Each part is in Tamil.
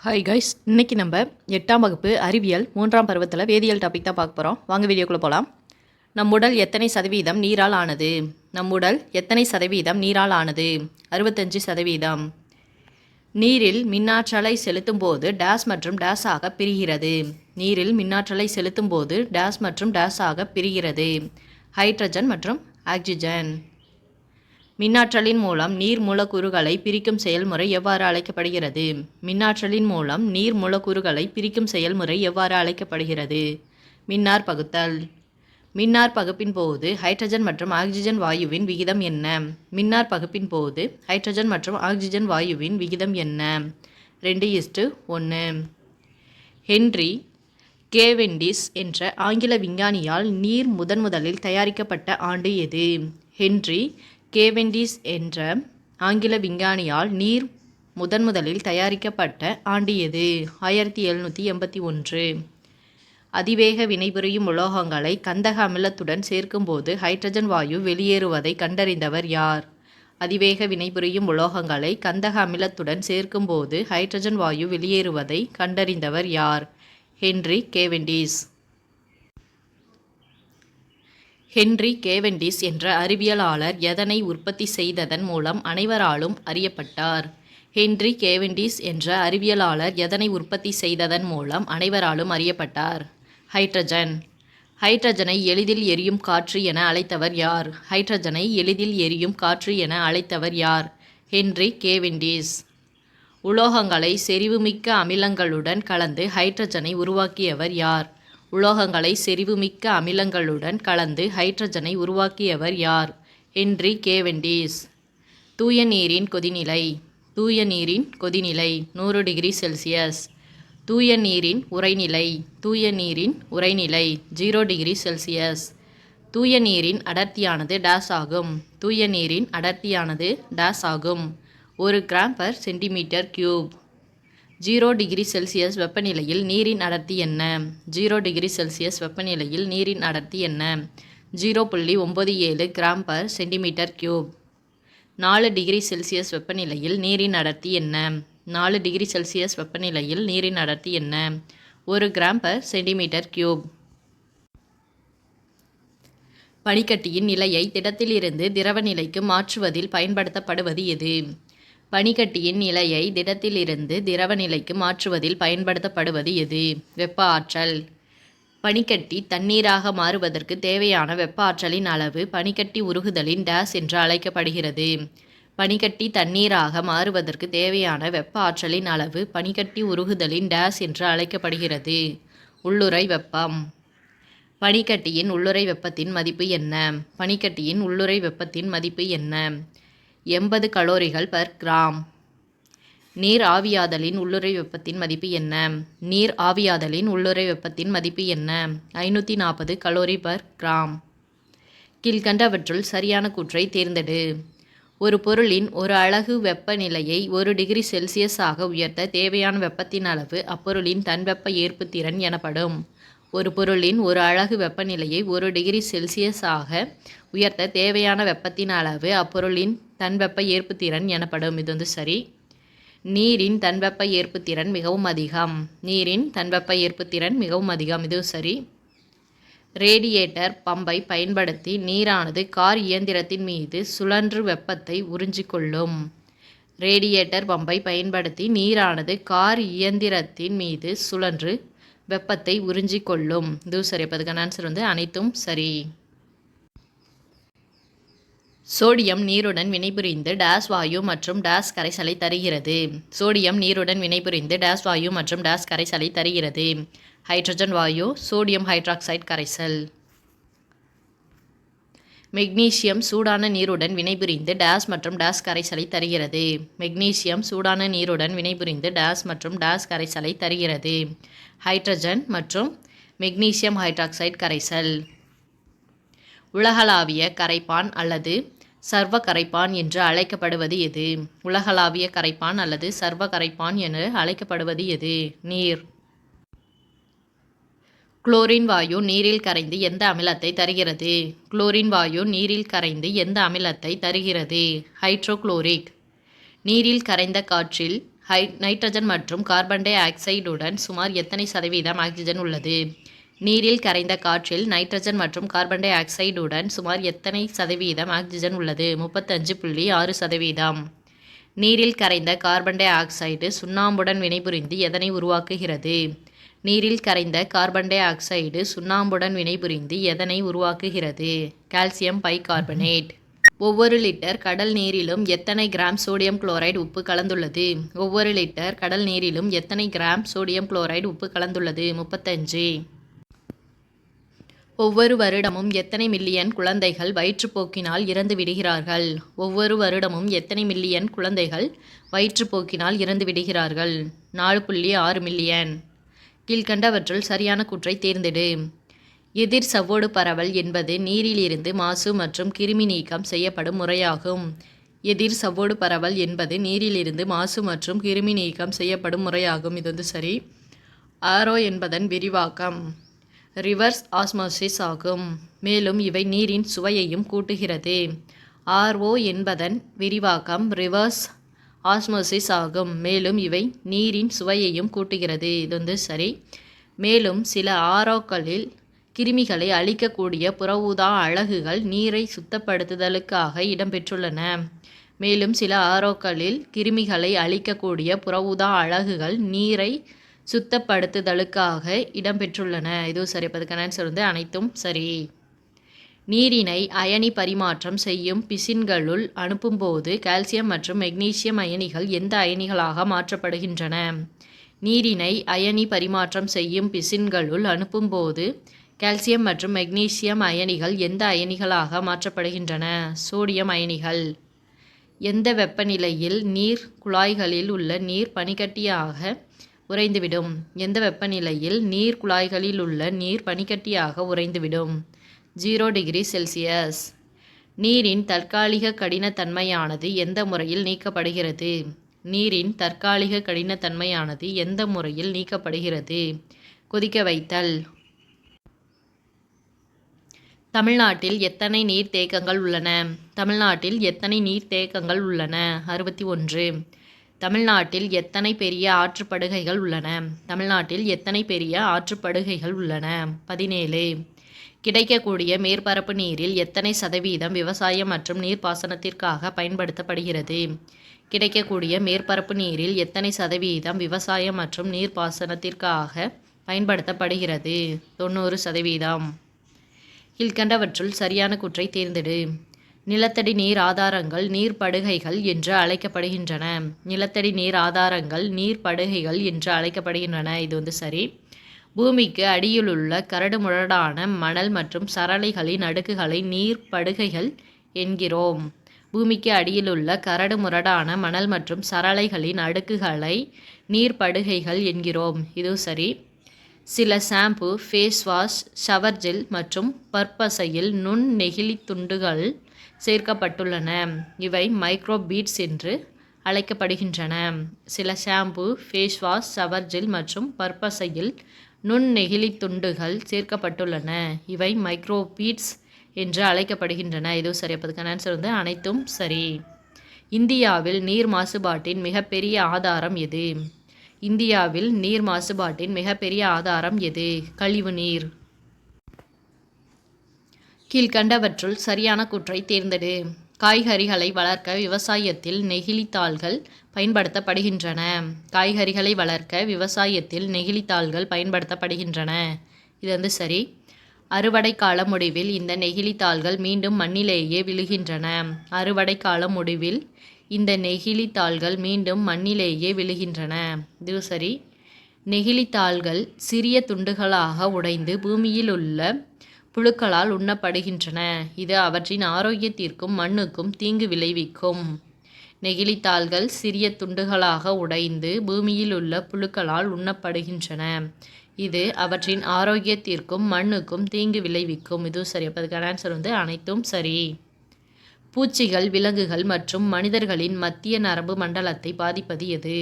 ஹாய் கைஸ், இன்னைக்கு நம்ம 8ஆம் வகுப்பு அறிவியல் 3ஆம் பருவத்தில் வேதியியல் டாபிக் தான் பார்க்க போகிறோம். வாங்க வீடியோக்குள்ளே போகலாம். நம் உடல் எத்தனை சதவீதம் நீரால் ஆனது? நம் உடல் எத்தனை சதவீதம் நீரால் ஆனது? 65%. நீரில் மின்னாற்றலை செலுத்தும் போது டேஸ் மற்றும் டேஸ் ஆக பிரிகிறது. நீரில் மின்னாற்றலை செலுத்தும் போது டேஸ் மற்றும் டேஸ் ஆக பிரிகிறது. ஹைட்ரஜன் மற்றும் ஆக்சிஜன். மின்னாற்றலின் மூலம் நீர் மூலக்கூறுகளை பிரிக்கும் செயல்முறை எவ்வாறு அழைக்கப்படுகிறது? மின்னாற்றலின் மூலம் நீர் மூலக்கூறுகளை பிரிக்கும் செயல்முறை எவ்வாறு அழைக்கப்படுகிறது? மின்னார் பகுத்தல். மின்னார் பகுப்பின் போது ஹைட்ரஜன் மற்றும் ஆக்சிஜன் வாயுவின் விகிதம் என்ன? மின்னார் பகுப்பின் போது ஹைட்ரஜன் மற்றும் ஆக்சிஜன் வாயுவின் விகிதம் என்ன? 2:1. ஹென்றி கேவெண்டிஷ் என்ற ஆங்கில விஞ்ஞானியால் நீர் முதன்முதலில் தயாரிக்கப்பட்ட ஆண்டு எது? ஹென்றி கேவெண்டிஷ் என்ற ஆங்கில விஞ்ஞானியால் நீர் முதன்முதலில் தயாரிக்கப்பட்ட ஆண்டு எது? 1781. அதிவேக வினைபுரியும் உலோகங்களை கந்தக அமிலத்துடன் சேர்க்கும்போது ஹைட்ரஜன் வாயு வெளியேறுவதை கண்டறிந்தவர் யார்? அதிவேக வினைபுரியும் உலோகங்களை கந்தக அமிலத்துடன் சேர்க்கும்போது ஹைட்ரஜன் வாயு வெளியேறுவதை கண்டறிந்தவர் யார்? ஹென்றி கேவெண்டிஷ். ஹென்றி கேவெண்டிஷ் என்ற அறிவியலாளர் எதனை உற்பத்தி செய்ததன் மூலம் அனைவராலும் அறியப்பட்டார்? ஹென்றி கேவெண்டிஷ் என்ற அறிவியலாளர் எதனை உற்பத்தி செய்ததன் மூலம் அனைவராலும் அறியப்பட்டார்? ஹைட்ரஜன். ஹைட்ரஜனை எளிதில் எரியும் காற்று என அழைத்தவர் யார்? ஹைட்ரஜனை எளிதில் எரியும் காற்று என அழைத்தவர் யார்? ஹென்றி கேவெண்டிஷ். உலோகங்களை செறிவுமிக்க அமிலங்களுடன் கலந்து ஹைட்ரஜனை உருவாக்கியவர் யார்? உலோகங்களை செறிவுமிக்க அமிலங்களுடன் கலந்து ஹைட்ரஜனை உருவாக்கியவர் யார்? ஹென்றி கேவெண்டிஷ். தூய நீரின் கொதிநிலை. தூய நீரின் கொதிநிலை 100 டிகிரி செல்சியஸ். தூய நீரின் உறைநிலை. தூய நீரின் உறைநிலை 0 டிகிரி செல்சியஸ். தூய நீரின் அடர்த்தியானது டேஸ் ஆகும். தூய நீரின் அடர்த்தியானது டேஸ் ஆகும். 1 gram per centimetre cube. 0 degree Celsius வெப்பநிலையில் நீரின் அடர்த்தி என்ன? 0 டிகிரி செல்சியஸ் வெப்பநிலையில் நீரின் அடர்த்தி என்ன? 0.97 gram per centimetre cube. 4 degree Celsius வெப்பநிலையில் நீரின் அடர்த்தி என்ன? 4 டிகிரி செல்சியஸ் வெப்பநிலையில் நீரின் அடர்த்தி என்ன? 1 கிராம் பர் சென்டிமீட்டர் கியூப். பனிக்கட்டியின் நிலையை திடத்திலிருந்து திரவ நிலைக்கு மாற்றுவதில் பயன்படுத்தப்படுவது எது? பனிக்கட்டியின் நிலையை திடத்திலிருந்து திரவ நிலைக்கு மாற்றுவதில் பயன்படுத்தப்படுவது எது? வெப்ப ஆற்றல். பனிக்கட்டி தண்ணீராக மாறுவதற்கு தேவையான வெப்ப ஆற்றலின் அளவு பனிக்கட்டி உருகுதலின் டேஸ் என்று அழைக்கப்படுகிறது. பனிக்கட்டி தண்ணீராக மாறுவதற்கு தேவையான வெப்ப ஆற்றலின் அளவு பனிக்கட்டி உருகுதலின் டேஸ் என்று அழைக்கப்படுகிறது. உள்ளுறை வெப்பம். பனிக்கட்டியின் உள்ளுறை வெப்பத்தின் மதிப்பு என்ன? பனிக்கட்டியின் உள்ளுறை வெப்பத்தின் மதிப்பு என்ன? 80 கலோரிகள் பர் கிராம். நீர் ஆவியாதலின் உள்ளுறை வெப்பத்தின் மதிப்பு என்ன? நீர் ஆவியாதலின் உள்ளுறை வெப்பத்தின் மதிப்பு என்ன? 540 கலோரி பர் கிராம். கீழ்கண்டவற்றுள் சரியான கூற்றை தேர்ந்தெடு. ஒரு பொருளின் ஒரு அலகு வெப்பநிலையை 1 டிகிரி செல்சியஸ் ஆக உயர்த்த தேவையான வெப்பத்தின் அளவு அப்பொருளின் தன்வெப்ப ஏற்புத்திறன் எனப்படும். ஒரு பொருளின் ஒரு அலகு வெப்பநிலையை 1 டிகிரி செல்சியஸ் ஆக உயர்த்த தேவையான வெப்பத்தின் அளவு அப்பொருளின் தன்வெப்ப ஏற்புத்திறன் எனப்படும். இது சரி. நீரின் தன்வெப்ப ஏற்புத்திறன் மிகவும் அதிகம். நீரின் தன்வெப்ப ஏற்புத்திறன் மிகவும் அதிகம். இது சரி. ரேடியேட்டர் பம்பை பயன்படுத்தி நீரானது கார் இயந்திரத்தின் மீது சுழன்று வெப்பத்தை உறிஞ்சிக்கொள்ளும். ரேடியேட்டர் பம்பை பயன்படுத்தி நீரானது கார் இயந்திரத்தின் மீது சுழன்று வெப்பத்தை உறிஞ்சிக்கொள்ளும். இது சரி. அப்போ அதுக்கான ஆன்சர் அனைத்தும் சரி. சோடியம் நீருடன் வினைபுரிந்து டேஸ் வாயு மற்றும் டேஸ் கரைசலை தருகிறது. சோடியம் நீருடன் வினைபுரிந்து டேஸ் வாயு மற்றும் டேஸ் கரைசலை தருகிறது. ஹைட்ரஜன் வாயு, சோடியம் ஹைட்ராக்சைடு கரைசல். மெக்னீசியம் சூடான நீருடன் வினைபுரிந்து டேஸ் மற்றும் டேஸ் கரைசலை தருகிறது. மெக்னீசியம் சூடான நீருடன் வினைபுரிந்து டேஸ் மற்றும் டேஸ் கரைசலை தருகிறது. ஹைட்ரஜன் மற்றும் மெக்னீசியம் ஹைட்ராக்சைடு கரைசல். உலகளாவிய கரைப்பான் அல்லது சர்வ கரைப்பான் என்று அழைக்கப்படுவது எது? உலகளாவிய கரைப்பான் அல்லது சர்வ கரைப்பான் என்று அழைக்கப்படுவது எது? நீர். குளோரின் வாயு நீரில் கரைந்து எந்த அமிலத்தை தருகிறது? குளோரின் வாயு நீரில் கரைந்து எந்த அமிலத்தை தருகிறது? ஹைட்ரோகுளோரிக். நீரில் கரைந்த காற்றில் நைட்ரஜன் மற்றும் கார்பன் டை ஆக்சைடுடன் சுமார் எத்தனை சதவீதம் ஆக்சிஜன் உள்ளது? நீரில் கரைந்த காற்றில் நைட்ரஜன் மற்றும் கார்பன் டை ஆக்சைடுடன் சுமார் எத்தனை சதவீதம் ஆக்சிஜன் உள்ளது? 35.6%. நீரில் கரைந்த கார்பன் டை ஆக்சைடு சுண்ணாம்புடன் வினைபுரிந்து எதனை உருவாக்குகிறது? நீரில் கரைந்த கார்பன் டை ஆக்சைடு சுண்ணாம்புடன் வினைபுரிந்து எதனை உருவாக்குகிறது? Calcium bicarbonate. ஒவ்வொரு லிட்டர் கடல் நீரிலும் எத்தனை கிராம் சோடியம் குளோரைடு உப்பு கலந்துள்ளது? ஒவ்வொரு லிட்டர் கடல் நீரிலும் எத்தனை கிராம் சோடியம் குளோரைடு உப்பு கலந்துள்ளது? 35. ஒவ்வொரு வருடமும் எத்தனை மில்லியன் குழந்தைகள் வயிற்றுப்போக்கினால் இறந்து விடுகிறார்கள்? ஒவ்வொரு வருடமும் எத்தனை மில்லியன் குழந்தைகள் வயிற்றுப்போக்கினால் இறந்து விடுகிறார்கள்? 4.6 மில்லியன். கீழ்கண்டவற்றுள் சரியான கூற்றை தேர்ந்தெடு. எதிர் சவ்வோடு பரவல் என்பது நீரிலிருந்து மாசு மற்றும் கிருமி நீக்கம் செய்யப்படும் முறையாகும். எதிர் சவ்வோடு பரவல் என்பது நீரிலிருந்து மாசு மற்றும் கிருமி நீக்கம் செய்யப்படும் முறையாகும். இது சரி. ஆரோ என்பதன் விரிவாக்கம் ரிவர்ஸ் ஆஸ்மோசிஸ் ஆகும். மேலும் இவை நீரின் சுவையையும் கூட்டுகிறது. ஆர்ஓ என்பதன் விரிவாக்கம் ரிவர்ஸ் ஆஸ்மோசிஸ் ஆகும். மேலும் இவை நீரின் சுவையையும் கூட்டுகிறது. இது சரி. மேலும் சில ஆரோக்களில் கிருமிகளை அழிக்கக்கூடிய புற ஊதா அலகுகள் நீரை சுத்தப்படுத்துதலுக்காக இடம்பெற்றுள்ளன. மேலும் சில ஆரோக்களில் கிருமிகளை அழிக்கக்கூடிய புற ஊதா அலகுகள் நீரை சுத்தப்படுத்துதலுக்காக இடம்பெற்றுள்ளன. இதுவும் சரி. அதுக்கான ஆன்சர் அனைத்தும் சரி. நீரினை அயனி பரிமாற்றம் செய்யும் பிசின்களுள் அனுப்பும்போது கால்சியம் மற்றும் மெக்னீசியம் அயனிகள் எந்த அயனிகளாக மாற்றப்படுகின்றன? நீரினை அயனி பரிமாற்றம் செய்யும் பிசின்களுள் அனுப்பும்போது கால்சியம் மற்றும் மெக்னீசியம் அயனிகள் எந்த அயனிகளாக மாற்றப்படுகின்றன? சோடியம் அயனிகள். எந்த வெப்பநிலையில் நீர் குழாய்களில் உள்ள நீர் பனிக்கட்டியாக உறைந்துவிடும்? எந்த வெப்பநிலையில் நீர் குழாய்களில் உள்ள நீர் பனிக்கட்டியாக உறைந்துவிடும்? 0 டிகிரி செல்சியஸ். நீரின் தற்காலிக கடினத்தன்மையானது எந்த முறையில் நீக்கப்படுகிறது? நீரின் தற்காலிக கடினத்தன்மையானது எந்த முறையில் நீக்கப்படுகிறது? கொதிக்க வைத்தல். தமிழ்நாட்டில் எத்தனை நீர்த்தேக்கங்கள் உள்ளன? தமிழ்நாட்டில் எத்தனை நீர்த்தேக்கங்கள் உள்ளன? 61. தமிழ்நாட்டில் எத்தனை பெரிய ஆற்றுப்படுகைகள் உள்ளன? தமிழ்நாட்டில் எத்தனை பெரிய ஆற்றுப்படுகைகள் உள்ளன? 17. கிடைக்கக்கூடிய மேற்பரப்பு நீரில் எத்தனை சதவீதம் விவசாயம் மற்றும் நீர்ப்பாசனத்திற்காக பயன்படுத்தப்படுகிறது? கிடைக்கக்கூடிய மேற்பரப்பு நீரில் எத்தனை சதவீதம் விவசாயம் மற்றும் நீர்ப்பாசனத்திற்காக பயன்படுத்தப்படுகிறது? 90%. கீழ்கண்டவற்றுள் சரியான கூற்றை தேர்ந்தெடு. நிலத்தடி நீர் ஆதாரங்கள் நீர்ப்படுகைகள் என்று அழைக்கப்படுகின்றன. நிலத்தடி நீர் ஆதாரங்கள் நீர்ப்படுகைகள் என்று அழைக்கப்படுகின்றன. இது சரி. பூமிக்கு அடியிலுள்ள கரடுமுரடான மணல் மற்றும் சரளைகளின் அடுக்குகளை நீர்ப்படுகைகள் என்கிறோம். பூமிக்கு அடியிலுள்ள கரடுமுரடான மணல் மற்றும் சரளைகளின் அடுக்குகளை நீர்ப்படுகைகள் என்கிறோம். இது சரி. சில shampoo, face wash, shower gel மற்றும் பற்பசையில் நுண் நெகிழி துண்டுகள் சேர்க்கப்பட்டுள்ளன. இவை மைக்ரோ பீட்ஸ் என்று அழைக்கப்படுகின்றன. சில shampoo, face wash, shower gel மற்றும் பற்பசையில் நுண் நெகிழி துண்டுகள் சேர்க்கப்பட்டுள்ளன. இவை மைக்ரோ பீட்ஸ் என்று அழைக்கப்படுகின்றன. இதுவும் சரி. அப்பதுக்கான ஆன்சர் அனைத்தும் சரி. இந்தியாவில் நீர் மாசுபாட்டின் மிகப்பெரிய ஆதாரம் எது? இந்தியாவில் நீர் மாசுபாட்டின் மிகப்பெரிய ஆதாரம் எது? கழிவு நீர். கீழ்கண்டவற்றுள் சரியான கூற்றை தேர்ந்தெடு. காய்கறிகளை வளர்க்க விவசாயத்தில் நெகிழித்தாள்கள் பயன்படுத்தப்படுகின்றன. காய்கறிகளை வளர்க்க விவசாயத்தில் நெகிழித்தாள்கள் பயன்படுத்தப்படுகின்றன. இது சரி. அறுவடை கால முடிவில் இந்த நெகிழித்தாள்கள் மீண்டும் மண்ணிலேயே விழுகின்றன. அறுவடை கால முடிவில் இந்த நெகிழித்தாள்கள் மீண்டும் மண்ணிலேயே விழுகின்றன. இது சரி. நெகிழித்தாள்கள் சிறிய துண்டுகளாக உடைந்து பூமியில் உள்ள புழுக்களால் உண்ணப்படுகின்றன. இது அவற்றின் ஆரோக்கியத்திற்கும் மண்ணுக்கும் தீங்கு விளைவிக்கும். நெகிழித்தாள்கள் சிறிய துண்டுகளாக உடைந்து பூமியில் உள்ள புழுக்களால் உண்ணப்படுகின்றன. இது அவற்றின் ஆரோக்கியத்திற்கும் மண்ணுக்கும் தீங்கு விளைவிக்கும். இது சரி. அப்போ அதுக்கான ஆன்சர் அனைத்தும் சரி. பூச்சிகள், விலங்குகள் மற்றும் மனிதர்களின் மத்திய நரம்பு மண்டலத்தை பாதிப்பது எது?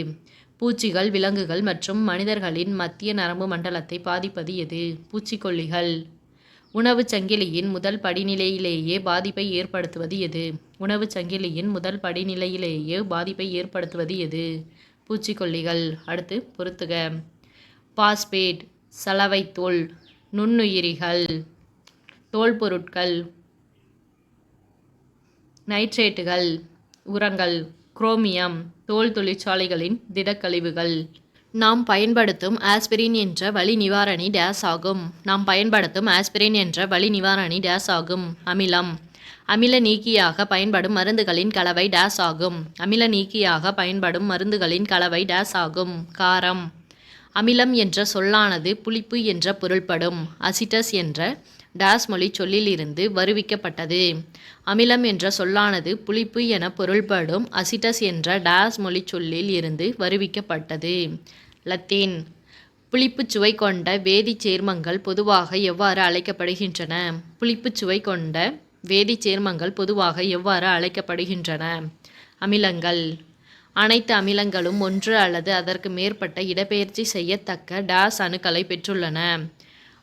பூச்சிகள், விலங்குகள் மற்றும் மனிதர்களின் மத்திய நரம்பு மண்டலத்தை பாதிப்பது எது? பூச்சிக்கொல்லிகள். உணவுச் சங்கிலியின் முதல் படிநிலையிலேயே பாதிப்பை ஏற்படுத்துவது எது? உணவுச் சங்கிலியின் முதல் படிநிலையிலேயே பாதிப்பை ஏற்படுத்துவது எது? பூச்சிக்கொல்லிகள். அடுத்து பொறுத்துக. பாஸ்பேட் சலவைத்தோல், நுண்ணுயிரிகள், தோல் பொருட்கள், நைட்ரேட்டுகள், உரங்கள், குரோமியம், தோல் தொழிற்சாலைகளின் திடக்கழிவுகள். நாம் பயன்படுத்தும் ஆஸ்பிரின் என்ற வலி நிவாரணி டேஸ் ஆகும். நாம் பயன்படுத்தும் ஆஸ்பிரின் என்ற வலி நிவாரணி டேஸ் ஆகும். அமிலம் அமில நீக்கியாக பயன்படும் மருந்துகளின் கலவை டேஸ் ஆகும். அமில நீக்கியாக பயன்படும் மருந்துகளின் கலவை டேஸ் ஆகும். காரம் அமிலம் என்ற சொல்லானது புளிப்பு என்ற பொருள்படும் அசிட்டஸ் என்ற டேஸ் மொழி சொல்லிலிருந்து வருவிக்கப்பட்டது. அமிலம் என்ற சொல்லானது புளிப்பு என பொருள்படும் அசிட்டஸ் என்ற டேஸ் மொழி சொல்லில் இருந்து வருவிக்கப்பட்டது. லத்தீன் புளிப்புச் சுவை கொண்ட வேதிச் சேர்மங்கள் பொதுவாக எவ்வாறு அழைக்கப்படுகின்றன? புளிப்புச் சுவை கொண்ட வேதிச் சேர்மங்கள் பொதுவாக எவ்வாறு அழைக்கப்படுகின்றன? அமிலங்கள் அனைத்து அமிலங்களும் ஒன்று அல்லது அதற்கு மேற்பட்ட இடப்பெயர்ச்சி செய்யத்தக்க டேஸ் அணுக்களை பெற்றுள்ளன.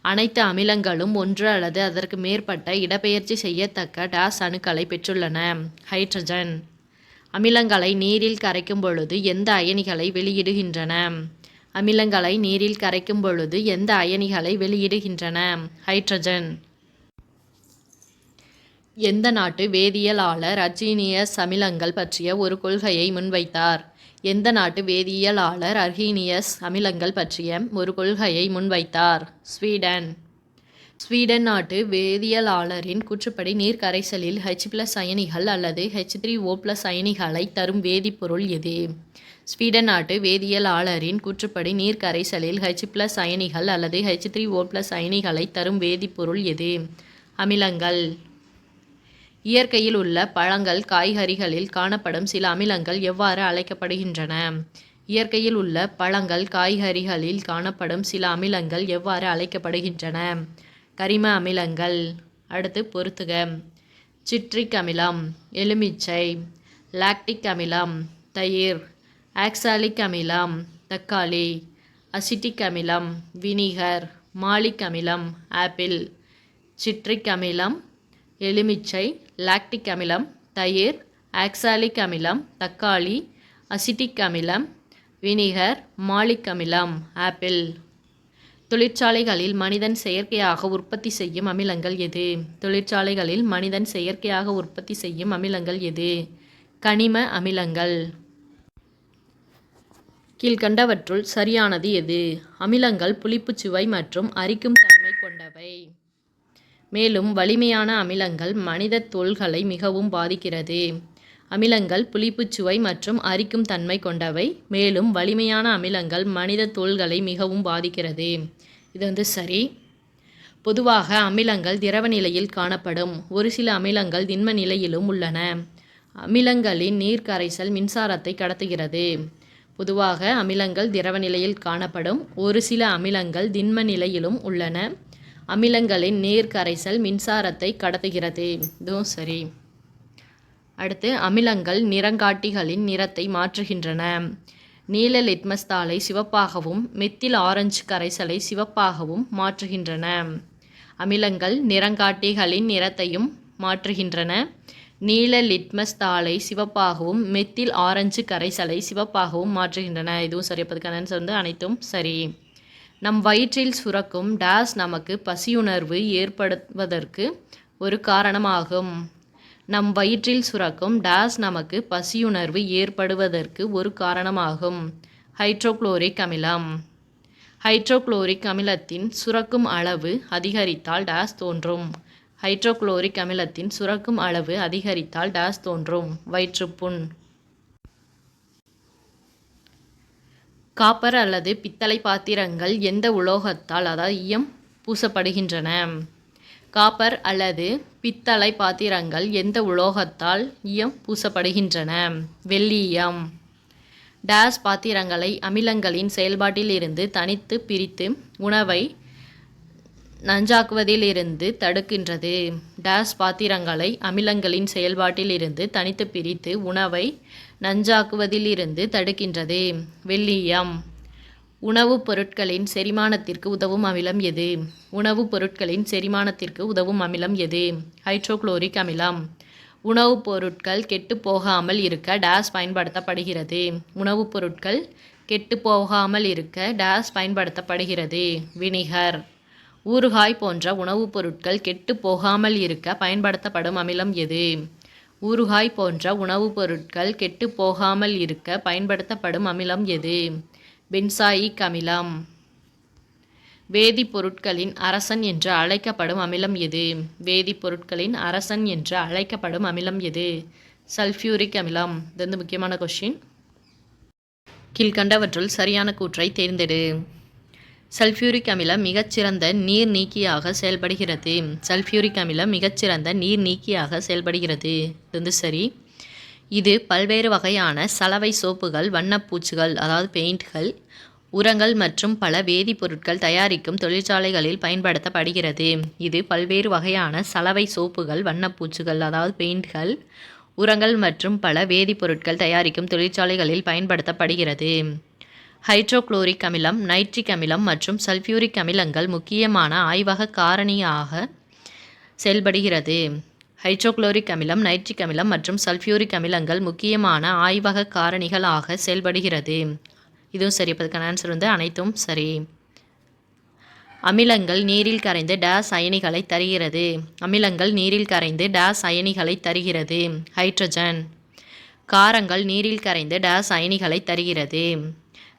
அனைத்து அமிலங்களும் ஒன்று அல்லது அதற்கு மேற்பட்ட இடப்பெயர்ச்சி செய்யத்தக்க டேஸ் அணுக்களை பெற்றுள்ளன. ஹைட்ரஜன் அமிலங்களை நீரில் கரைக்கும் பொழுது எந்த அயனிகளை வெளியிடுகின்றன? அமிலங்களை நீரில் கரைக்கும் பொழுது எந்த அயனிகளை வெளியிடுகின்றன? ஹைட்ரஜன். எந்த நாட்டு வேதியியலாளர் அர்ஜீனியஸ் அமிலங்கள் பற்றிய ஒரு கொள்கையை முன்வைத்தார்? எந்த நாட்டு வேதியியலாளர் அர்ஜீனியஸ் அமிலங்கள் பற்றிய ஒரு கொள்கையை முன்வைத்தார்? ஸ்வீடன். ஸ்வீடன் நாட்டு வேதியியலாளரின் கூற்றுப்படி நீர் கரைசலில் H+ அயனிகள் அல்லது H3O+ அயனிகளை தரும் வேதிப்பொருள் எது? ஸ்வீடன் நாட்டு வேதியியலாளரின் கூற்றுப்படி நீர் கரைசலில் H+ அயனிகள் அல்லது H3O+ அயனிகளை தரும் வேதிப்பொருள் எது? அமிலங்கள். இயற்கையில் உள்ள பழங்கள், காய்கறிகளில் காணப்படும் சில அமிலங்கள் எவ்வாறு அழைக்கப்படுகின்றன? இயற்கையில் உள்ள பழங்கள், காய்கறிகளில் காணப்படும் சில அமிலங்கள் எவ்வாறு அழைக்கப்படுகின்றன? கரிம அமிலங்கள். அடுத்து பொறுத்துக. சிட்ரிக் அமிலம், எலுமிச்சை, லாக்டிக் அமிலம், தயிர், ஆக்சாலிக் அமிலம், தக்காளி, அசிட்டிக் அமிலம், வினிகர், மாலிக் அமிலம், ஆப்பிள். சிட்ரிக் அமிலம், எலுமிச்சை, லாக்டிக் அமிலம், தயிர், ஆக்சாலிக் அமிலம், தக்காளி, அசிட்டிக் அமிலம், வினிகர், மாலிக் அமிலம், ஆப்பிள். தொழிற்சாலைகளில் மனிதன் செயற்கையாக உற்பத்தி செய்யும் அமிலங்கள் எது? தொழிற்சாலைகளில் மனிதன் செயற்கையாக உற்பத்தி செய்யும் அமிலங்கள் எது? கனிம அமிலங்கள். கீழ்கண்டவற்றுள் சரியானது எது? அமிலங்கள் புளிப்புச் சுவை மற்றும் அரிக்கும் தன்மை கொண்டவை. மேலும் வலிமையான அமிலங்கள் மனித தோல்களை மிகவும் பாதிக்கிறது. அமிலங்கள் புளிப்புச் சுவை மற்றும் அரிக்கும் தன்மை கொண்டவை. மேலும் வலிமையான அமிலங்கள் மனித தோல்களை மிகவும் பாதிக்கிறது. இது சரி. பொதுவாக அமிலங்கள் திரவ நிலையில் காணப்படும். ஒரு சில அமிலங்கள் திண்ம நிலையிலும் உள்ளன. அமிலங்களின் நீர் கரைசல் மின்சாரத்தை கடத்துகிறது. பொதுவாக அமிலங்கள் திரவ நிலையில் காணப்படும். ஒரு சில அமிலங்கள் திண்ம நிலையிலும் உள்ளன. அமிலங்களின் நீர் கரைசல் மின்சாரத்தை கடத்துகிறது. இதுவும் சரி. அடுத்து அமிலங்கள் நிறங்காட்டிகளின் நிறத்தை மாற்றுகின்றன. நீல லிட்மஸ் தாளை சிவப்பாகவும் மெத்தில் ஆரஞ்சு கரைசலை சிவப்பாகவும் மாற்றுகின்றன. அமிலங்கள் நிறங்காட்டிகளின் நிறத்தையும் மாற்றுகின்றன. நீல லிட்மஸ் தாளை சிவப்பாகவும் மெத்தில் ஆரஞ்சு கரைசலை சிவப்பாகவும் மாற்றுகின்றன. இதுவும் சரி. அப்பதுக்கான ஆன்சர் அனைத்தும் சரி. நம் வயிற்றில் சுரக்கும் டேஸ் நமக்கு பசியுணர்வு ஏற்படுவதற்கு ஒரு காரணமாகும். நம் வயிற்றில் சுரக்கும் டேஸ் நமக்கு பசியுணர்வு ஏற்படுவதற்கு ஒரு காரணமாகும். ஹைட்ரோகுளோரிக் அமிலம். ஹைட்ரோகுளோரிக் அமிலத்தின் சுரக்கும் அளவு அதிகரித்தால் டேஸ் தோன்றும். ஹைட்ரோகுளோரிக் அமிலத்தின் சுரக்கும் அளவு அதிகரித்தால் டேஸ் தோன்றும். வயிற்றுப்புண். காப்பர் அல்லது பித்தளை பாத்திரங்கள் எந்த உலோகத்தால் ஈயம் பூசப்படுகின்றன? காப்பர் அல்லது பித்தளை பாத்திரங்கள் எந்த உலோகத்தால் ஈயம் பூசப்படுகின்றன? வெள்ளீயம். டேஸ் பாத்திரங்களை அமிலங்களின் செயல்பாட்டிலிருந்து தனித்து பிரித்து உணவை நஞ்சாக்குவதிலிருந்து தடுக்கின்றது. டேஸ் பாத்திரங்களை அமிலங்களின் செயல்பாட்டிலிருந்து தனித்து பிரித்து உணவை நஞ்சாக்குவதிலிருந்து தடுக்கின்றது. வெள்ளீயம். உணவுப் பொருட்களின் செரிமானத்திற்கு உதவும் அமிலம் எது? உணவுப் பொருட்களின் செரிமானத்திற்கு உதவும் அமிலம் எது? ஹைட்ரோகுளோரிக் அமிலம். உணவுப் பொருட்கள் கெட்டு போகாமல் இருக்க டேஸ் பயன்படுத்தப்படுகிறது. உணவுப் பொருட்கள் கெட்டு போகாமல் இருக்க டேஸ் பயன்படுத்தப்படுகிறது. வினிகர். ஊறுகாய் போன்ற உணவுப் பொருட்கள் கெட்டு போகாமல் இருக்க பயன்படுத்தப்படும் அமிலம் எது? ஊறுகாய் போன்ற உணவுப் பொருட்கள் கெட்டு போகாமல் இருக்க பயன்படுத்தப்படும் அமிலம் எது? பென்சாயிக் அமிலம். வேதிப்பொருட்களின் அரசன் என்று அழைக்கப்படும் அமிலம் எது? வேதிப்பொருட்களின் அரசன் என்று அழைக்கப்படும் அமிலம் எது? சல்ஃபியூரிக் அமிலம். இது வந்து முக்கியமான கொஸ்டின். கீழ்கண்டவற்றுள் சரியான கூற்றை தேர்ந்தெடு. சல்ஃபியூரிக் அமிலம் மிகச்சிறந்த நீர் நீக்கியாக செயல்படுகிறது. சல்ஃபியூரிக் அமிலம் மிகச்சிறந்த நீர் நீக்கியாக செயல்படுகிறது. இது வந்து சரி. இது பல்வேறு வகையான சலவை சோப்புகள், வண்ணப்பூச்சுகள் அதாவது பெயிண்ட்கள், உரங்கள் மற்றும் பல வேதிப்பொருட்கள் தயாரிக்கும் தொழிற்சாலைகளில் பயன்படுத்தப்படுகிறது. இது பல்வேறு வகையான சலவை சோப்புகள், வண்ணப்பூச்சுகள் அதாவது பெயிண்ட்கள், உரங்கள் மற்றும் பல வேதிப்பொருட்கள் தயாரிக்கும் தொழிற்சாலைகளில் பயன்படுத்தப்படுகிறது. ஹைட்ரோகுளோரிக் அமிலம், நைட்ரிக் அமிலம் மற்றும் சல்ஃபியூரிக் அமிலங்கள் முக்கியமான ஆய்வக காரணியாக செயல்படுகிறது. ஹைட்ரோகுளோரிக் அமிலம், நைட்ரிக் அமிலம் மற்றும் சல்ஃபியூரிக் அமிலங்கள் முக்கியமான ஆய்வக காரணிகளாக செயல்படுகிறது. இதுவும் சரி. அப்பதுக்கான ஆன்சர் வந்து அனைத்தும் சரி. அமிலங்கள் நீரில் கரைந்து டேஸ் அயனிகளை தருகிறது. அமிலங்கள் நீரில் கரைந்து டேஸ் அயனிகளை தருகிறது. ஹைட்ரஜன். காரங்கள் நீரில் கரைந்து டேஸ் அயனிகளை தருகிறது.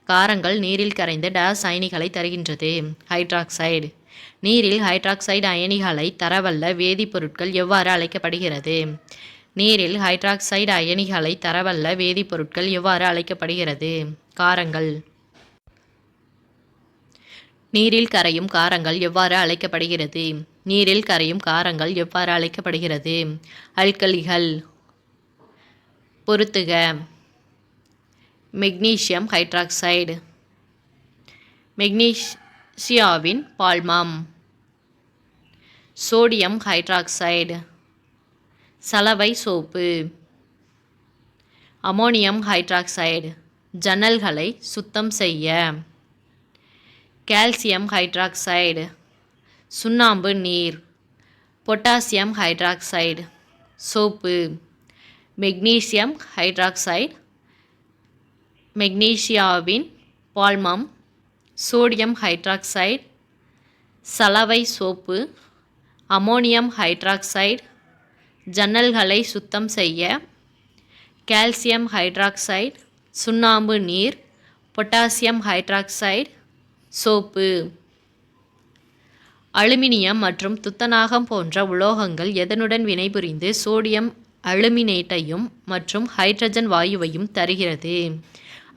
காரங்கள் நீரில் கரைந்து டேஸ் அயனிகளை தருகின்றது. ஹைட்ராக்சைடு. நீரில் ஹைட்ராக்சைடு அயனிகளை தரவல்ல வேதிப்பொருட்கள் எவ்வாறு அழைக்கப்படுகிறது? நீரில் ஹைட்ராக்சைடு அயனிகளை தரவல்ல வேதிப்பொருட்கள் எவ்வாறு அழைக்கப்படுகிறது? காரங்கள். நீரில் கரையும் காரங்கள் எவ்வாறு அழைக்கப்படுகிறது? நீரில் கரையும் காரங்கள் எவ்வாறு அழைக்கப்படுகிறது? அல்கலிகள். பொறுத்துக. Magnesium hydroxide. மெக்னீசியாவின் பால்மம். Sodium hydroxide. சலவை சோப்பு. Ammonium hydroxide. ஜன்னல்களை சுத்தம் செய்ய. Calcium hydroxide. சுண்ணாம்பு நீர். Potassium hydroxide. Soap. Magnesium hydroxide. மெக்னீசியாவின் பால்மம். Sodium hydroxide. சலவை சோப்பு. Ammonium hydroxide. ஜன்னல்களை சுத்தம் செய்ய. Calcium hydroxide. சுண்ணாம்பு நீர். Potassium hydroxide. சோப்பு. அலுமினியம் மற்றும் துத்தநாகம் போன்ற உலோகங்கள் எதனுடன் வினைபுரிந்து சோடியம் அலுமினேட்டையும் மற்றும் ஹைட்ரஜன் வாயுவையும் தருகிறது?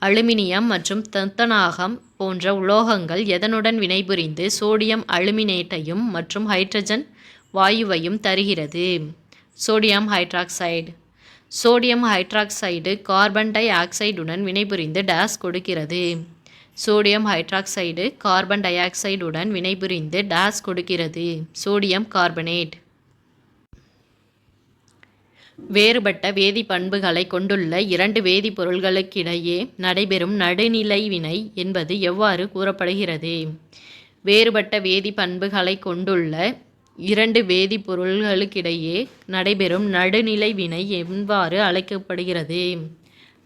அலுமினியம் மற்றும் துத்தநாகம் போன்ற உலோகங்கள் எதனுடன் வினைபுரிந்து சோடியம் அலுமினேட்டையும் மற்றும் ஹைட்ரஜன் வாயுவையும் தருகிறது? Sodium hydroxide. Sodium hydroxide carbon டை ஆக்சைடுடன் வினைபுரிந்து டேஸ் கொடுக்கிறது. சோடியம் ஹைட்ராக்சைடு கார்பன் டை ஆக்சைடுடன் வினைபுரிந்து டேஸ் கொடுக்கிறது. Sodium carbonate. வேறுபட்ட வேதிப்பண்புகளை கொண்டுள்ள இரண்டு வேதிப்பொருள்களுக்கிடையே நடைபெறும் நடுநிலை வினை என்பது எவ்வாறு கூறப்படுகிறது? வேறுபட்ட வேதிப்பண்புகளை கொண்டுள்ள இரண்டு வேதிப்பொருள்களுக்கிடையே நடைபெறும் நடுநிலை வினை எவ்வாறு அழைக்கப்படுகிறது?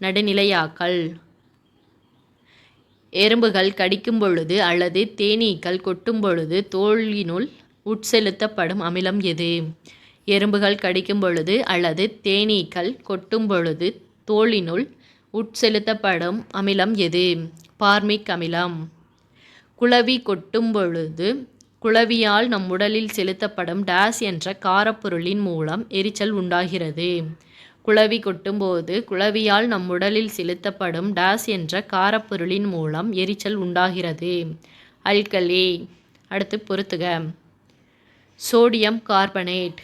நடுநிலையாக்கல். எறும்புகள் கடிக்கும் பொழுது அல்லது தேனீக்கள் கொட்டும் பொழுது தோலினுள் உட்செலுத்தப்படும் அமிலம் எது? எறும்புகள் கடிக்கும் பொழுது அல்லது தேனீக்கள் கொட்டும் பொழுது தோலினுள் உட்செலுத்தப்படும் அமிலம் எது? பார்மிக் அமிலம். குளவி கொட்டும் பொழுது குளவியால் நம் உடலில் செலுத்தப்படும் டேஸ் என்ற காரப்பொருளின் மூலம் எரிச்சல் உண்டாகிறது. குளவி கொட்டும்போது குளவியால் நம் உடலில் செலுத்தப்படும் டேஸ் என்ற காரப்பொருளின் மூலம் எரிச்சல் உண்டாகிறது. அல்கலி. அடுத்து பொறுத்துக. Sodium carbonate.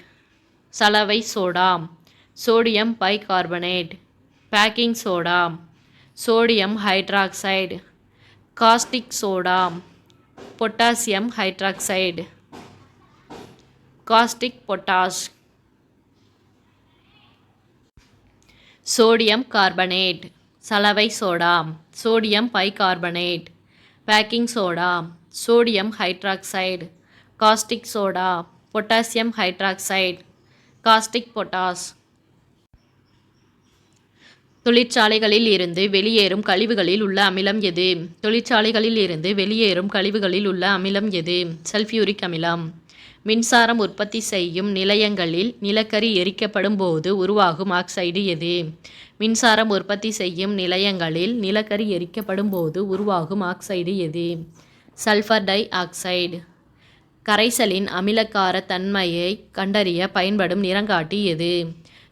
சலவை soda. Sodium bicarbonate. Baking soda. Sodium hydroxide. Caustic soda. Potassium hydroxide. Caustic potash. Sodium carbonate. சலவை soda. Sodium bicarbonate. Baking soda. Sodium hydroxide. Caustic soda. Potassium hydroxide. Caustic potash. தொழிற்சாலைகளில் இருந்து வெளியேறும் கழிவுகளில் உள்ள அமிலம் எது? தொழிற்சாலைகளில் இருந்து வெளியேறும் கழிவுகளில் உள்ள அமிலம் எது? சல்ஃபியூரிக் அமிலம். மின்சாரம் உற்பத்தி செய்யும் நிலையங்களில் நிலக்கரி எரிக்கப்படும் போது உருவாகும் ஆக்சைடு எது? மின்சாரம் உற்பத்தி செய்யும் நிலையங்களில் நிலக்கரி எரிக்கப்படும் போது உருவாகும் ஆக்சைடு எது? Sulphur di oxide. கரைசலின் அமிலக்கார தன்மையை கண்டறிய பயன்படும் நிறங்காட்டி எது?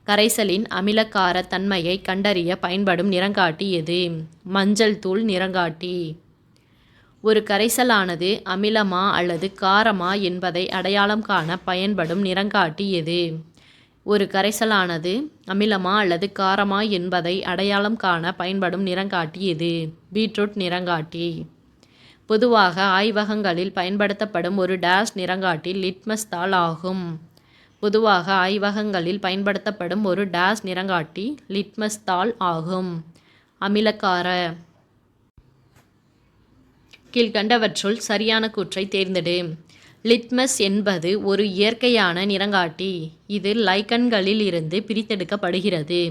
கரைசலின் அமிலக்கார தன்மையை கண்டறிய பயன்படும் நிறங்காட்டி எது? மஞ்சள் தூள் நிறங்காட்டி. ஒரு கரைசலானது அமிலமா அல்லது காரமா என்பதை அடையாளம் காண பயன்படும் நிறங்காட்டி எது? ஒரு கரைசலானது அமிலமா அல்லது காரமா என்பதை அடையாளம் காண பயன்படும் நிறங்காட்டி எது? பீட்ரூட் நிறங்காட்டி. பொதுவாக ஆய்வகங்களில் பயன்படுத்தப்படும் ஒரு டேஷ் நிறங்காட்டி லிட்மஸ் தாள் ஆகும். பொதுவாக ஆய்வகங்களில் பயன்படுத்தப்படும் ஒரு டேஷ் நிறங்காட்டி லிட்மஸ் தாள் ஆகும். அமிலக்கார. கீழ்கண்டவற்றுள் சரியான கூற்றை தேர்ந்தெடு. லிட்மஸ் என்பது ஒரு இயற்கையான நிறங்காட்டி. இது லைக்கன்களில் இருந்து பிரித்தெடுக்கப்படுகிறது.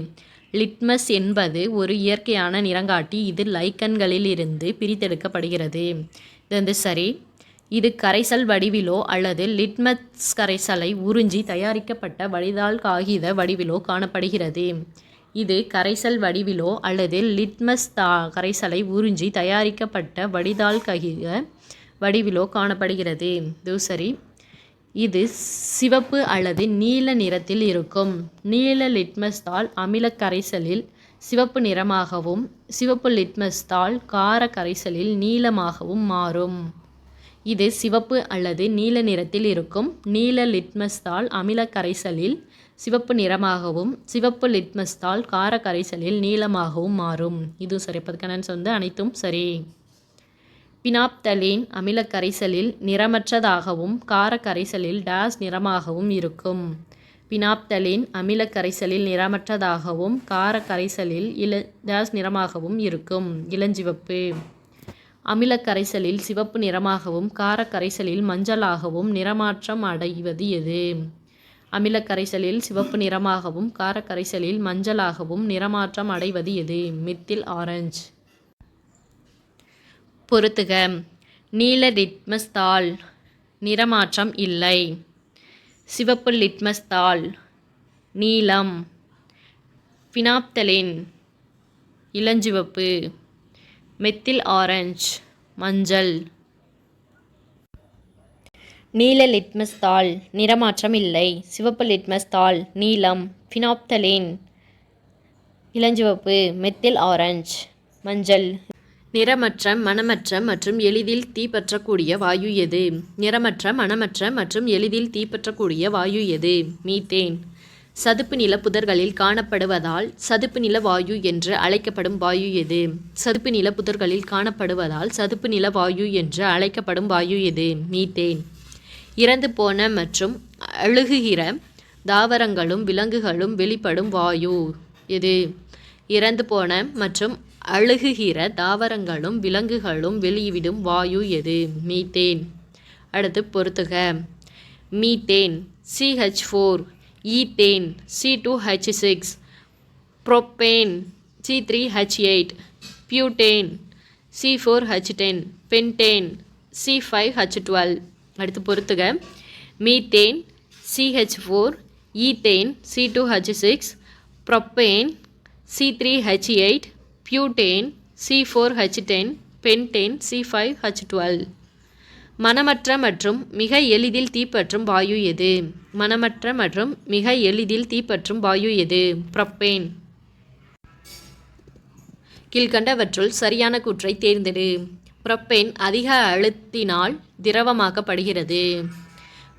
லிட்மஸ் என்பது ஒரு இயற்கையான நிறங்காட்டி. இது லைக்கன்களில் இருந்து பிரித்தெடுக்கப்படுகிறது. இது சரி. இது கரைசல் வடிவிலோ அல்லது லிட்மஸ் கரைசலை உறிஞ்சி தயாரிக்கப்பட்ட வடிதாள் காகித வடிவிலோ காணப்படுகிறது. இது கரைசல் வடிவிலோ அல்லது லிட்மஸ் கரைசலை உறிஞ்சி தயாரிக்கப்பட்ட வடிதாள் காகித வடிவிலோ காணப்படுகிறது. இது சரி. இது சிவப்பு அல்லது நீல நிறத்தில் இருக்கும். நீல லிட்மஸ் தாள் அமில கரைசலில் சிவப்பு நிறமாகவும் சிவப்பு லிட்மஸ் தாள் கார கரைசலில் நீலமாகவும் மாறும். இது சிவப்பு அல்லது நீல நிறத்தில் இருக்கும். நீல லிட்மஸ் தாள் அமில கரைசலில் சிவப்பு நிறமாகவும் சிவப்பு லிட்மஸ் தாள் கார கரைசலில் நீலமாகவும் மாறும். இது சரி. அதுக்கான அனைத்தும் சரி. பினாப்தலீன் அமில கரைசலில் நிறமற்றதாகவும் கார கரைசலில் டேஷ் நிறமாகவும் இருக்கும். பினாப்தலீன் அமில கரைசலில் நிறமற்றதாகவும் கார கரைசலில் டேஷ் நிறமாகவும் இருக்கும். இளஞ்சிவப்பு. அமில கரைசலில் சிவப்பு நிறமாகவும் கார கரைசலில் மஞ்சளாகவும் நிறமாற்றம் அடைவது எது? அமில கரைசலில் சிவப்பு நிறமாகவும் கார கரைசலில் மஞ்சளாகவும் நிறமாற்றம் அடைவது எது? Methyl orange. பொறுத்துக. நீல லிட்மஸ் தாள் நிறமாற்றம் இல்லை. சிவப்பு லிட்மஸ் தாள் நீலம். பினாப்தலீன் இளஞ்சிவப்பு. மெத்தில் ஆரஞ்சு மஞ்சள். நீல லிட்மஸ் தாள் நிறமாற்றம் இல்லை. சிவப்பு லிட்மஸ் தாள் நீலம். பினாப்தலீன் இளஞ்சிவப்பு. மெத்தில் ஆரஞ்சு மஞ்சள். நிறமற்ற, மணமற்ற மற்றும் எளிதில் தீப்பற்றக்கூடிய வாயு எது? நிறமற்ற, மணமற்ற மற்றும் எளிதில் தீப்பற்றக்கூடிய வாயு எது? மீத்தேன். சதுப்பு நில புதர்களில் காணப்படுவதால் சதுப்பு நில வாயு என்று அழைக்கப்படும் வாயு எது? சதுப்பு நில புதர்களில் காணப்படுவதால் சதுப்பு நில வாயு என்று அழைக்கப்படும் வாயு எது? மீத்தேன். இறந்து போன மற்றும் அழுகுகிற தாவரங்களும் விலங்குகளும் வெளிப்படும் வாயு எது? இறந்து போன மற்றும் அழுகுகிற தாவரங்களும் விலங்குகளும் வெளியிடும் வாயு எது? மீத்தேன். அடுத்து பொறுத்துக. Methane CH4, ethane C2H6, propane C3H8, butane C4H10, pentane C5H12. அடுத்து பொறுத்துக. Methane CH4, ethane C2H6, propane C3H8, butane C4H10, pentane C5H12. மணமற்ற மற்றும் மிக எளிதில் தீப்பற்றும் வாயு எது? மணமற்ற மற்றும் மிக எளிதில் தீப்பற்றும் வாயு எது? புரோப்பேன். கீழ்கண்டவற்றுள் சரியான கூற்றை தேர்ந்தெடு. புரோப்பேன் அதிக அழுத்தினால் திரவமாக்கப்படுகிறது.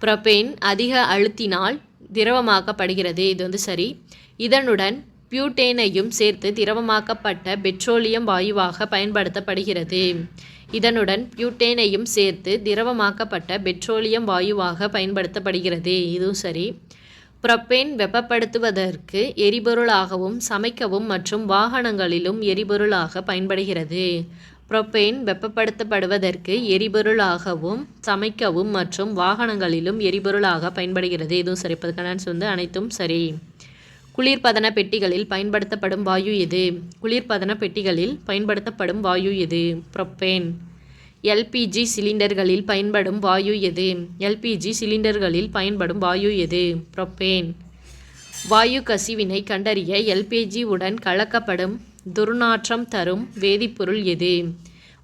புரோப்பேன் அதிக அழுத்தினால் திரவமாக்கப்படுகிறது. இது சரி. இதனுடன் பியூட்டேனையும் சேர்த்து திரவமாக்கப்பட்ட பெட்ரோலியம் வாயுவாக பயன்படுத்தப்படுகிறது. இதனுடன் பியூட்டேனையும் சேர்த்து திரவமாக்கப்பட்ட பெட்ரோலியம் வாயுவாக பயன்படுத்தப்படுகிறது. இதுவும் சரி. புரோப்பேன் வெப்பப்படுத்துவதற்கு எரிபொருளாகவும் சமைக்கவும் மற்றும் வாகனங்களிலும் எரிபொருளாக பயன்படுகிறது. புரோப்பேன் வெப்பப்படுத்தப்படுவதற்கு எரிபொருளாகவும் சமைக்கவும் மற்றும் வாகனங்களிலும் எரிபொருளாக பயன்படுகிறது. இதுவும் சரி. அனைத்தும் சரி. குளிர்பதன பெட்டிகளில் பயன்படுத்தப்படும் வாயு எது? குளிர்பதன பெட்டிகளில் பயன்படுத்தப்படும் வாயு எது? புரோப்பேன். எல்பிஜி சிலிண்டர்களில் பயன்படும் வாயு எது? எல்பிஜி சிலிண்டர்களில் பயன்படும் வாயு எது? புரோப்பேன். வாயு கசிவினை கண்டறிய எல்பிஜி உடன் கலக்கப்படும் துர்நாற்றம் தரும் வேதிப்பொருள் எது?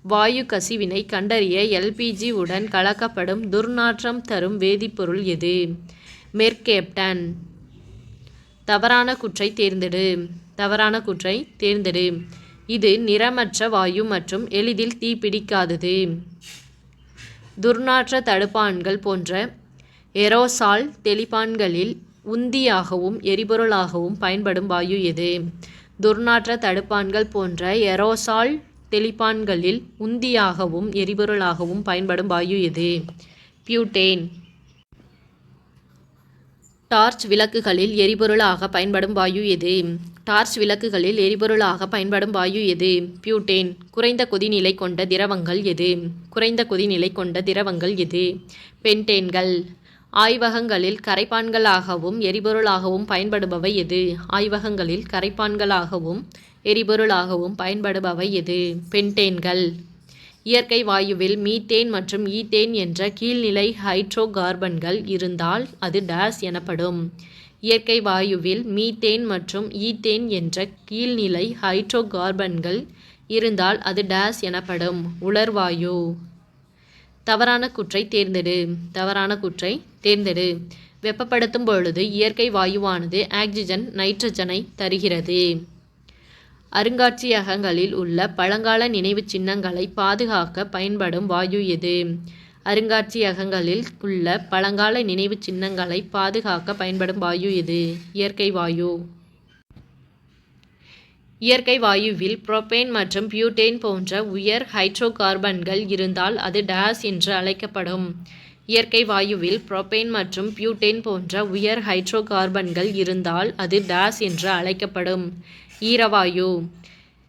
வாயு கசிவினை கண்டறிய எல்பிஜி உடன் கலக்கப்படும் துர்நாற்றம் தரும் வேதிப்பொருள் எது? மெர்கேப்டன். தவறான கூற்றை தேர்ந்தெடு. தவறான கூற்றை தேர்ந்தெடு. இது நிறமற்ற வாயு மற்றும் எளிதில் தீப்பிடிக்காதது. துர்நாற்ற தடுப்பான்கள் போன்ற ஏரோசால் தெளிப்பான்களில் உந்தியாகவும் எரிபொருளாகவும் பயன்படும் வாயு எது? துர்நாற்ற தடுப்பான்கள் போன்ற ஏரோசால் தெளிப்பான்களில் உந்தியாகவும் எரிபொருளாகவும் பயன்படும் வாயு எது? பியூட்டேன். டார்ச் விளக்குகளில் எரிபொருளாக பயன்படும் வாயு எது? டார்ச் விளக்குகளில் எரிபொருளாக பயன்படும் வாயு எது? பியூட்டேன். குறைந்த கொதிநிலை கொண்ட திரவங்கள் எது? குறைந்த கொதிநிலை கொண்ட திரவங்கள் எது? பென்டேன்கள். ஆய்வகங்களில் கரைப்பான்களாகவும் எரிபொருளாகவும் பயன்படுபவை எது? ஆய்வகங்களில் கரைப்பான்களாகவும் எரிபொருளாகவும் பயன்படுபவை எது? பென்டேன்கள். இயற்கை வாயுவில் மீத்தேன் மற்றும் ஈத்தேன் என்ற கீழ்நிலை ஹைட்ரோ கார்பன்கள் இருந்தால் அது டேஸ் எனப்படும். இயற்கை வாயுவில் மீத்தேன் மற்றும் ஈத்தேன் என்ற கீழ்நிலை ஹைட்ரோ கார்பன்கள் இருந்தால் அது டேஸ் எனப்படும். உலர்வாயு. தவறான கூற்றை தேர்ந்தெடு. தவறான கூற்றை தேர்ந்தெடு. வெப்பப்படுத்தும் பொழுது இயற்கை வாயுவானது ஆக்சிஜன் நைட்ரஜனை தருகிறது. அருங்காட்சியகங்களில் உள்ள பழங்கால நினைவு சின்னங்களை பாதுகாக்க பயன்படும் வாயு எது? அருங்காட்சியகங்களில் உள்ள பழங்கால நினைவு சின்னங்களை பாதுகாக்க பயன்படும் வாயு எது? இயற்கை வாயு. இயற்கை வாயுவில் புரோப்பேன் மற்றும் பியூட்டேன் போன்ற உயர் ஹைட்ரோ கார்பன்கள் இருந்தால் அது டேஸ் என்று அழைக்கப்படும். இயற்கை வாயுவில் புரோப்பேன் மற்றும் பியூட்டேன் போன்ற உயர் ஹைட்ரோ கார்பன்கள் இருந்தால் அது டேஸ் என்று அழைக்கப்படும். ஈரவாயு.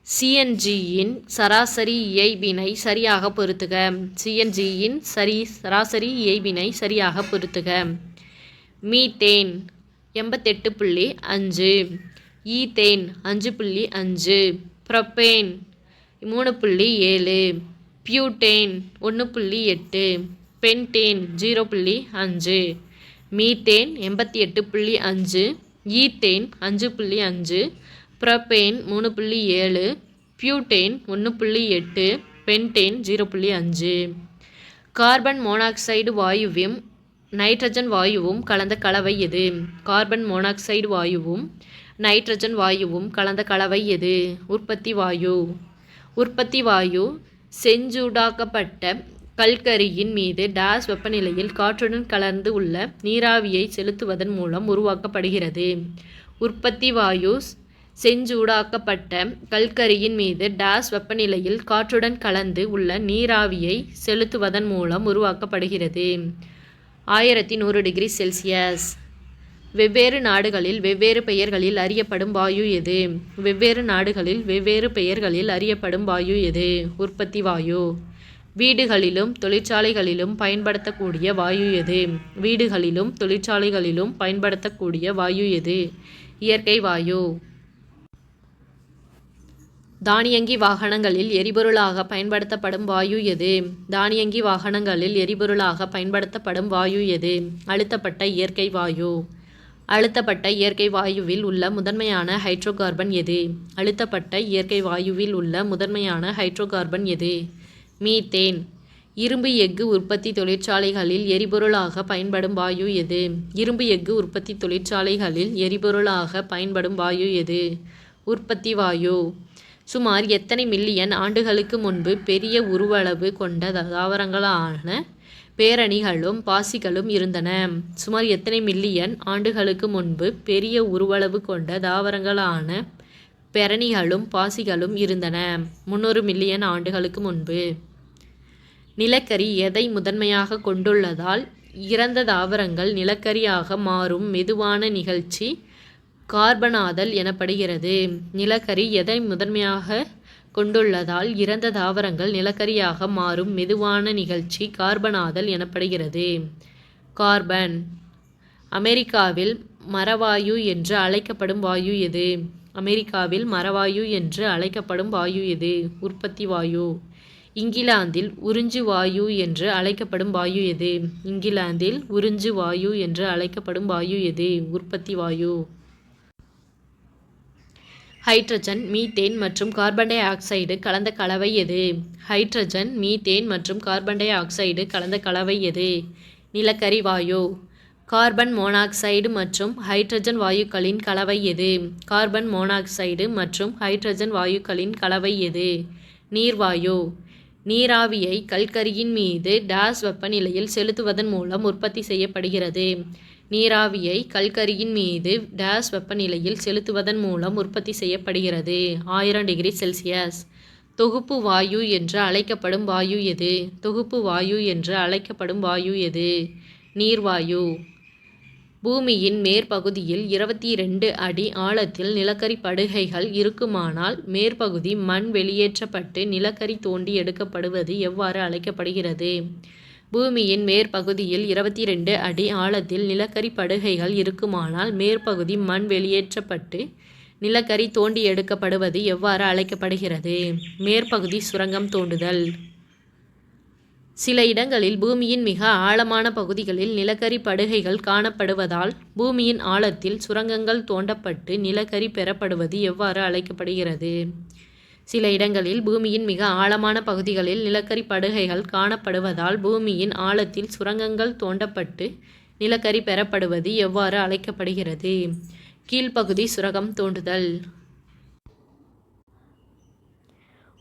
சிஎன்ஜியின் சராசரி இயைபினை சரியாக பொருத்துக. சிஎன்ஜியின் சராசரி இயைபினை சரியாக பொருத்துக. Methane 88.5, ethane 5.5, propane 3.7, butane 1.8, pentane 0.5. Methane 88.5, ethane 5.5, propane 3.7, butane 1.8, pentane 0.5. Carbon monoxide வாயுவும் நைட்ரஜன் வாயுவும் கலந்த கலவை எது? கார்பன் மோனாக்சைடு வாயுவும் நைட்ரஜன் வாயுவும் கலந்த கலவை எது? உற்பத்தி வாயு. உற்பத்தி வாயு செஞ்சூடாக்கப்பட்ட கல்கரியின் மீது டேஸ் வெப்பநிலையில் காற்றுடன் கலந்து உள்ள நீராவியை செலுத்துவதன் மூலம் உருவாக்கப்படுகிறது. உற்பத்தி வாயு செஞ்சூடாக்கப்பட்ட கல்கரியின் மீது டேஸ் வெப்பநிலையில் காற்றுடன் கலந்து உள்ள நீராவியை செலுத்துவதன் மூலம் உருவாக்கப்படுகிறது. 1100 டிகிரி செல்சியஸ். வெவ்வேறு நாடுகளில் வெவ்வேறு பெயர்களில் அறியப்படும் வாயு எது? வெவ்வேறு நாடுகளில் வெவ்வேறு பெயர்களில் அறியப்படும் வாயு எது? உற்பத்தி வாயு. வீடுகளிலும் தொழிற்சாலைகளிலும் பயன்படுத்தக்கூடிய வாயு எது? வீடுகளிலும் தொழிற்சாலைகளிலும் பயன்படுத்தக்கூடிய வாயு எது? இயற்கை வாயு. தானியங்கி வாகனங்களில் எரிபொருளாக பயன்படுத்தப்படும் வாயு எது? தானியங்கி வாகனங்களில் எரிபொருளாக பயன்படுத்தப்படும் வாயு எது? அழுத்தப்பட்ட இயற்கை வாயு. அழுத்தப்பட்ட இயற்கை வாயுவில் உள்ள முதன்மையான ஹைட்ரோ கார்பன் எது? அழுத்தப்பட்ட இயற்கை வாயுவில் உள்ள முதன்மையான ஹைட்ரோ கார்பன் எது? மீத்தேன். இரும்பு எஃகு உற்பத்தி தொழிற்சாலைகளில் எரிபொருளாக பயன்படும் வாயு எது? இரும்பு எஃகு உற்பத்தி தொழிற்சாலைகளில் எரிபொருளாக பயன்படும் வாயு எது? உற்பத்தி வாயு. சுமார் எத்தனை மில்லியன் ஆண்டுகளுக்கு முன்பு பெரிய உருவளவு கொண்ட தாவரங்களான பேரணிகளும் பாசிகளும் இருந்தன? சுமார் எத்தனை மில்லியன் ஆண்டுகளுக்கு முன்பு பெரிய உருவளவு கொண்ட தாவரங்களான பேரணிகளும் பாசிகளும் இருந்தன? 300 மில்லியன் ஆண்டுகளுக்கு முன்பு. நிலக்கரி எதை முதன்மையாக கொண்டுள்ளதால் இறந்த தாவரங்கள் நிலக்கரியாக மாறும் மெதுவான நிகழ்ச்சி கார்பனாதல் எனப்படுகிறது? நிலக்கரி எதை முதன்மையாக கொண்டுள்ளதால் இறந்த தாவரங்கள் நிலக்கரியாக மாறும் மெதுவான நிகழ்ச்சி கார்பனாதல் எனப்படுகிறது. கார்பன். அமெரிக்காவில் மரவாயு என்று அழைக்கப்படும் வாயு எது? அமெரிக்காவில் மரவாயு என்று அழைக்கப்படும் வாயு எது? உற்பத்தி வாயு. இங்கிலாந்தில் உறிஞ்சு வாயு என்று அழைக்கப்படும் வாயு எது? இங்கிலாந்தில் உறிஞ்சு வாயு என்று அழைக்கப்படும் வாயு எது? உற்பத்தி வாயு. ஹைட்ரஜன், மீத்தேன் மற்றும் கார்பன் டை ஆக்சைடு கலந்த கலவை எது? ஹைட்ரஜன், மீத்தேன் மற்றும் கார்பன் டை ஆக்சைடு கலந்த கலவை எது? நிலக்கரி வாயு. கார்பன் மோனாக்சைடு மற்றும் ஹைட்ரஜன் வாயுக்களின் கலவை எது? கார்பன் மோனாக்சைடு மற்றும் ஹைட்ரஜன் வாயுக்களின் கலவை எது? நீர்வாயு. நீராவியை கல்கரியின் மீது டேஸ் வெப்பநிலையில் செலுத்துவதன் மூலம் உற்பத்தி செய்யப்படுகிறது. நீராவியை கல்கரியின் மீது டேஸ் வெப்பநிலையில் செலுத்துவதன் மூலம் உற்பத்தி செய்யப்படுகிறது. 1000 டிகிரி செல்சியஸ். தொகுப்பு வாயு என்று அழைக்கப்படும் வாயு எது? தொகுப்பு வாயு என்று அழைக்கப்படும் வாயு எது? நீர்வாயு. பூமியின் மேற்பகுதியில் 22 அடி ஆழத்தில் நிலக்கரி படுகைகள் இருக்குமானால் மேற்பகுதி மண் வெளியேற்றப்பட்டு நிலக்கரி தோண்டி எடுக்கப்படுவது எவ்வாறு அழைக்கப்படுகிறது? பூமியின் மேற்பகுதியில் 22 அடி ஆழத்தில் நிலக்கரி படுகைகள் இருக்குமானால் மேற்பகுதி மண் வெளியேற்றப்பட்டு நிலக்கரி தோண்டி எடுக்கப்படுவது எவ்வாறு அழைக்கப்படுகிறது? மேற்பகுதி சுரங்கம் தோண்டுதல். சில இடங்களில் பூமியின் மிக ஆழமான பகுதிகளில் நிலக்கரி படுகைகள் காணப்படுவதால் பூமியின் ஆழத்தில் சுரங்கங்கள் தோண்டப்பட்டு நிலக்கரி பெறப்படுவது எவ்வாறு அழைக்கப்படுகிறது? சில இடங்களில் பூமியின் மிக ஆழமான பகுதிகளில் நிலக்கரி படுகைகள் காணப்படுவதால் பூமியின் ஆழத்தில் சுரங்கங்கள் தோண்டப்பட்டு நிலக்கரி பெறப்படுவது எவ்வாறு அழைக்கப்படுகிறது? கீழ்ப்பகுதி சுரங்கம் தோண்டுதல்.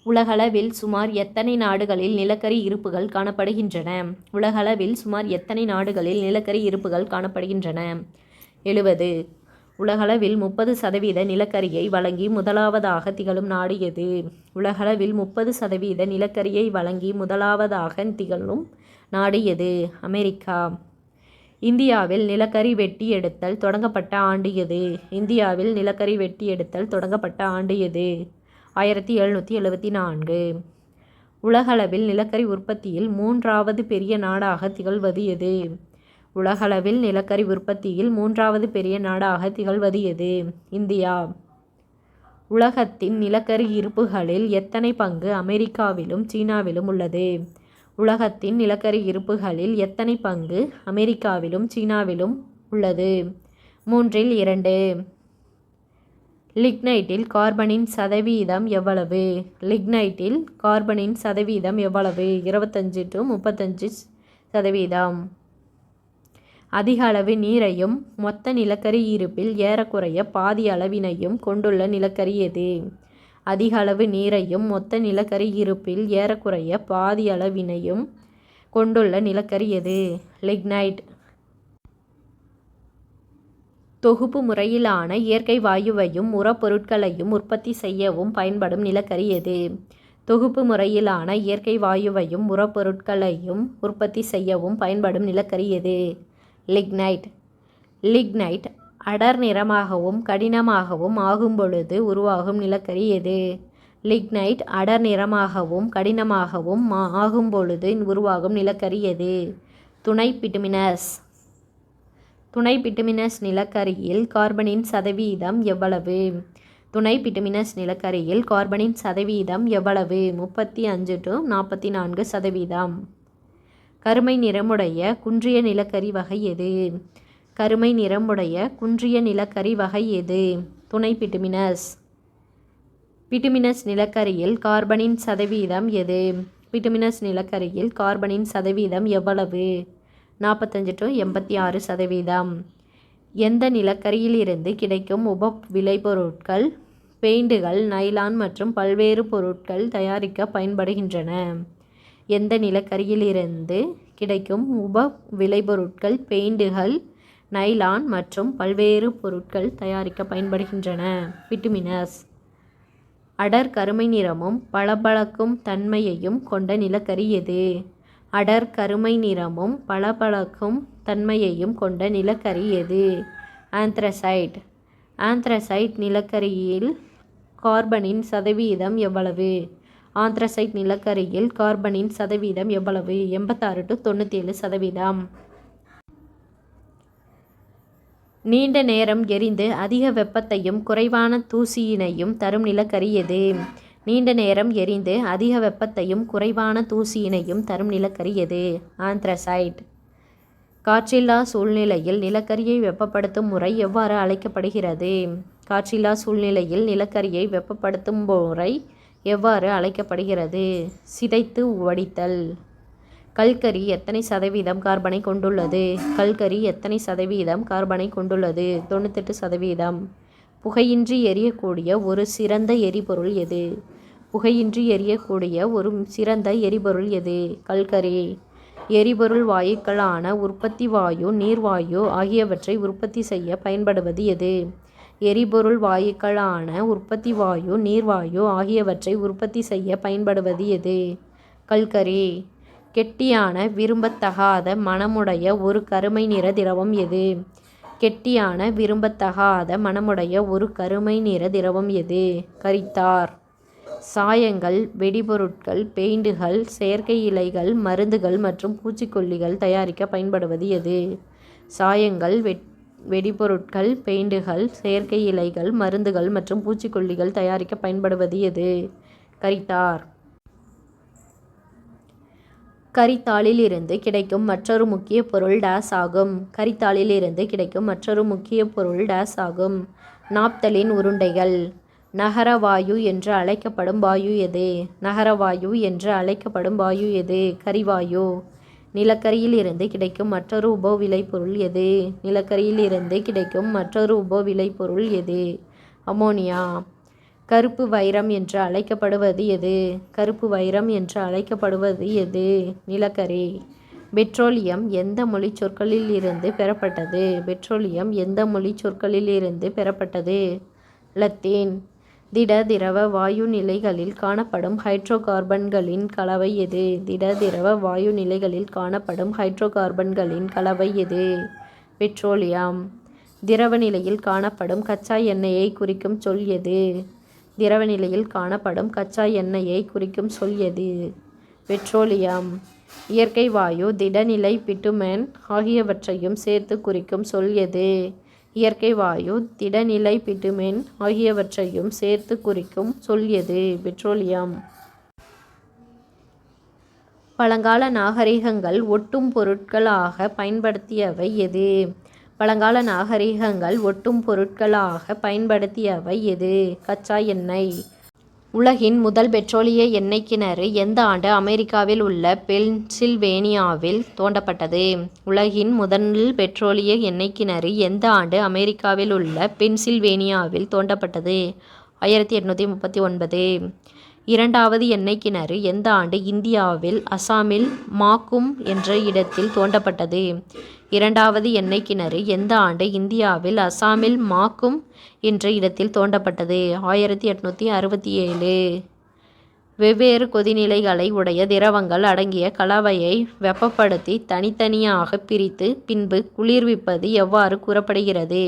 உலகளவில் சுமார் எத்தனை நாடுகளில் நிலக்கரி இருப்புகள் காணப்படுகின்றன? உலகளவில் சுமார் எத்தனை நாடுகளில் நிலக்கரி இருப்புகள் காணப்படுகின்றன? 70. உலகளவில் 30% நிலக்கரியை வழங்கி முதலாவதாக திகழும் நாடு எது? உலகளவில் 30% நிலக்கரியை வழங்கி முதலாவதாக திகழும் நாடு எது? அமெரிக்கா. இந்தியாவில் நிலக்கரி வெட்டி எடுத்தல் தொடங்கப்பட்ட ஆண்டு எது? இந்தியாவில் நிலக்கரி வெட்டி எடுத்தல் தொடங்கப்பட்ட ஆண்டு எது? 1774. உலகளவில் நிலக்கரி உற்பத்தியில் 3வது பெரிய நாடாக திகழ்வது எது? உலகளவில் நிலக்கரி உற்பத்தியில் 3வது பெரிய நாடாக திகழ்வது எது? இந்தியா. உலகத்தின் நிலக்கரி இருப்புகளில் எத்தனை பங்கு அமெரிக்காவிலும் சீனாவிலும் உள்ளது? உலகத்தின் நிலக்கரி இருப்புகளில் எத்தனை பங்கு அமெரிக்காவிலும் சீனாவிலும் உள்ளது? 2/3. லிக்னைட்டில் கார்பனின் சதவீதம் எவ்வளவு? லிக்னைட்டில் கார்பனின் சதவீதம் எவ்வளவு? 25-35%. அதிக அளவு நீரையும் மொத்த நிலக்கரி இருப்பில் ஏறக்குறைய பாதி அளவினையும் கொண்டுள்ள நிலக்கரி எது? அதிக அளவு நீரையும் மொத்த நிலக்கரி இருப்பில் ஏறக்குறைய பாதி அளவினையும் கொண்டுள்ள நிலக்கரி எது? லிக்னைட். தொகுப்பு முறையிலான இயற்கை வாயுவையும் உரப்பொருட்களையும் உற்பத்தி செய்யவும் பயன்படும் நிலக்கரி எது? தொகுப்பு முறையிலான இயற்கை வாயுவையும் உரப்பொருட்களையும் உற்பத்தி செய்யவும் பயன்படும் நிலக்கரி எது? லிக்னைட். லிக்னைட் அடர் நிறமாகவும் கடினமாகவும் ஆகும்பொழுது உருவாகும் நிலக்கரி எது? லிக்னைட் அடர் நிறமாகவும் கடினமாகவும் ஆகும்பொழுது உருவாகும் நிலக்கரி எது? துணை பிட்டுமினஸ். துணை பிட்டுமினஸ் நிலக்கரியில் கார்பனின் சதவீதம் எவ்வளவு? துணை பிட்டுமினஸ் நிலக்கரியில் கார்பனின் சதவீதம் எவ்வளவு? 35-44%. கருமை நிறமுடைய குன்றிய நிலக்கரி வகை எது? கருமை நிறமுடைய குன்றிய நிலக்கரி வகை எது? துணை பிட்டுமினஸ். பிட்டுமினஸ் நிலக்கரியில் கார்பனின் சதவீதம் எது? பிட்டுமினஸ் நிலக்கரியில் கார்பனின் சதவீதம் எவ்வளவு? 45-86%. எந்த நிலக்கரியிலிருந்து கிடைக்கும் உப விளைபொருட்கள் பெயிண்டுகள், நைலான் மற்றும் பல்வேறு பொருட்கள் தயாரிக்க பயன்படுகின்றன? எந்த நிலக்கரியிலிருந்து கிடைக்கும் உப விளைபொருட்கள் பெயிண்டுகள், நைலான் மற்றும் பல்வேறு பொருட்கள் தயாரிக்க பயன்படுகின்றன? பிட்டுமினஸ். அடர் கருமை நிறமும் பளபளக்கும் தன்மையையும் கொண்ட நிலக்கரி எது? அடர் கருமை நிறமும் பளபளக்கும் தன்மையையும் கொண்ட நிலக்கரி எது? ஆந்த்ரசைட். ஆந்த்ரசைட் நிலக்கரியில் கார்பனின் சதவீதம் எவ்வளவு? ஆந்த்ரசைட் நிலக்கரியில் கார்பனின் சதவீதம் எவ்வளவு? 86-97%. நீண்ட நேரம் எரிந்து அதிக வெப்பத்தையும் குறைவான தூசியினையும் தரும் நிலக்கரி எது? நீண்ட நேரம் எரிந்து அதிக வெப்பத்தையும் குறைவான தூசியினையும் தரும் நிலக்கரி எது? ஆந்த்ரசைட். காற்றில்லா சூழ்நிலையில் நிலக்கரியை வெப்பப்படுத்தும் முறை எவ்வாறு அழைக்கப்படுகிறது? காற்றில்லா சூழ்நிலையில் நிலக்கரியை வெப்பப்படுத்தும் முறை எவ்வாறு அழைக்கப்படுகிறது? சிதைத்து வடித்தல். கல்கரி எத்தனை சதவீதம் கார்பனை கொண்டுள்ளது? கல்கரி எத்தனை சதவீதம் கார்பனை கொண்டுள்ளது? 98%. புகையின்றி எரியக்கூடிய ஒரு சிறந்த எரிபொருள் எது? புகையின்றி எரியக்கூடிய ஒரு சிறந்த எரிபொருள் எது? கல்கரி. எரிபொருள் வாயுக்களான உற்பத்தி வாயு, நீர்வாயு ஆகியவற்றை உற்பத்தி செய்ய பயன்படுவது எது? எரிபொருள் வாயுக்களான உற்பத்தி வாயு, நீர்வாயு ஆகியவற்றை உற்பத்தி செய்ய பயன்படுவது எது? கல்கரி. கெட்டியான விரும்பத்தகாத மணமுடைய ஒரு கருமை நிற திரவம் எது? கெட்டியான விரும்பத்தகாத மணமுடைய ஒரு கருமை நிற திரவம் எது? கரித்தார். சாயங்கள், வெடிபொருட்கள், பெயிண்டுகள், செயற்கை இலைகள், மருந்துகள் மற்றும் பூச்சிக்கொல்லிகள் தயாரிக்க பயன்படுவது எது? சாயங்கள், வெடிபொருட்கள், பெயிண்டுகள், செயற்கை இலைகள், மருந்துகள் மற்றும் பூச்சிக்கொல்லிகள் தயாரிக்க பயன்படுவது எது? கரித்தார். கரித்தாளிலிருந்து கிடைக்கும் மற்றொரு முக்கிய பொருள் டேஸ் ஆகும். கரித்தாளிலிருந்து கிடைக்கும் மற்றொரு முக்கிய பொருள் டேஸ் ஆகும். நாப்தலின் உருண்டைகள். நகரவாயு என்று அழைக்கப்படும் வாயு எது? நகரவாயு என்று அழைக்கப்படும் வாயு எது? கரிவாயு. நிலக்கரியிலிருந்து கிடைக்கும் மற்றொரு உப விளைபொருள் எது? நிலக்கரியிலிருந்து கிடைக்கும் மற்றொரு உப விளைபொருள் எது? அமோனியா. கருப்பு வைரம் என்று அழைக்கப்படுவது எது? கருப்பு வைரம் என்று அழைக்கப்படுவது எது? நிலக்கரி. பெட்ரோலியம் எந்த மொழிச் சொற்களில் இருந்து பெறப்பட்டது? பெட்ரோலியம் எந்த மொழிச் சொற்களில் இருந்து பெறப்பட்டது? லத்தீன். திட திரவ வாயு நிலைகளில் காணப்படும் ஹைட்ரோ கார்பன்களின் கலவை எது? திட திரவ வாயு நிலைகளில் காணப்படும் ஹைட்ரோ கார்பன்களின் கலவை எது? பெட்ரோலியம். திரவ நிலையில் காணப்படும் கச்சா எண்ணெயை குறிக்கும் சொல் எது? திரவ நிலையில் காணப்படும் கச்சா எண்ணெயை குறிக்கும் சொல் எது? பெட்ரோலியம். இயற்கை வாயு, திடநிலை பிட்டுமேன் ஆகியவற்றையும் சேர்த்து குறிக்கும் சொல் எது? இயற்கை வாயு, திடநிலை பிட்டுமேன் ஆகியவற்றையும் சேர்த்து குறிக்கும் சொல் எது? பெட்ரோலியம். பழங்கால நாகரிகங்கள் ஒட்டும் பொருட்களாக பயன்படுத்தியவை எது? பழங்கால நாகரிகங்கள் ஒட்டும் பொருட்களாக பயன்படுத்தியவை எது? கச்சா எண்ணெய். உலகின் முதல் பெட்ரோலிய எண்ணெய் கிணறு எந்த ஆண்டு அமெரிக்காவில் உள்ள பென்சில்வேனியாவில் தோண்டப்பட்டது? உலகின் முதல் பெட்ரோலிய எண்ணெய் கிணறு எந்த ஆண்டு அமெரிக்காவில் உள்ள பென்சில்வேனியாவில் தோண்டப்பட்டது? 1839. இரண்டாவது எண்ணெய் கிணறு எந்த ஆண்டு இந்தியாவில் அசாமில் மாக்கும் என்ற இடத்தில் தோண்டப்பட்டது? இரண்டாவது எண்ணெய் கிணறு எந்த ஆண்டு இந்தியாவில் அசாமில் மாக்கும் என்ற இடத்தில் தோண்டப்பட்டது? 1867. வெவ்வேறு கொதிநிலைகளை உடைய திரவங்கள் அடங்கிய கலவையை வெப்பப்படுத்தி தனித்தனியாக பிரித்து பின்பு குளிர்விப்பது எவ்வாறு கூறப்படுகிறது?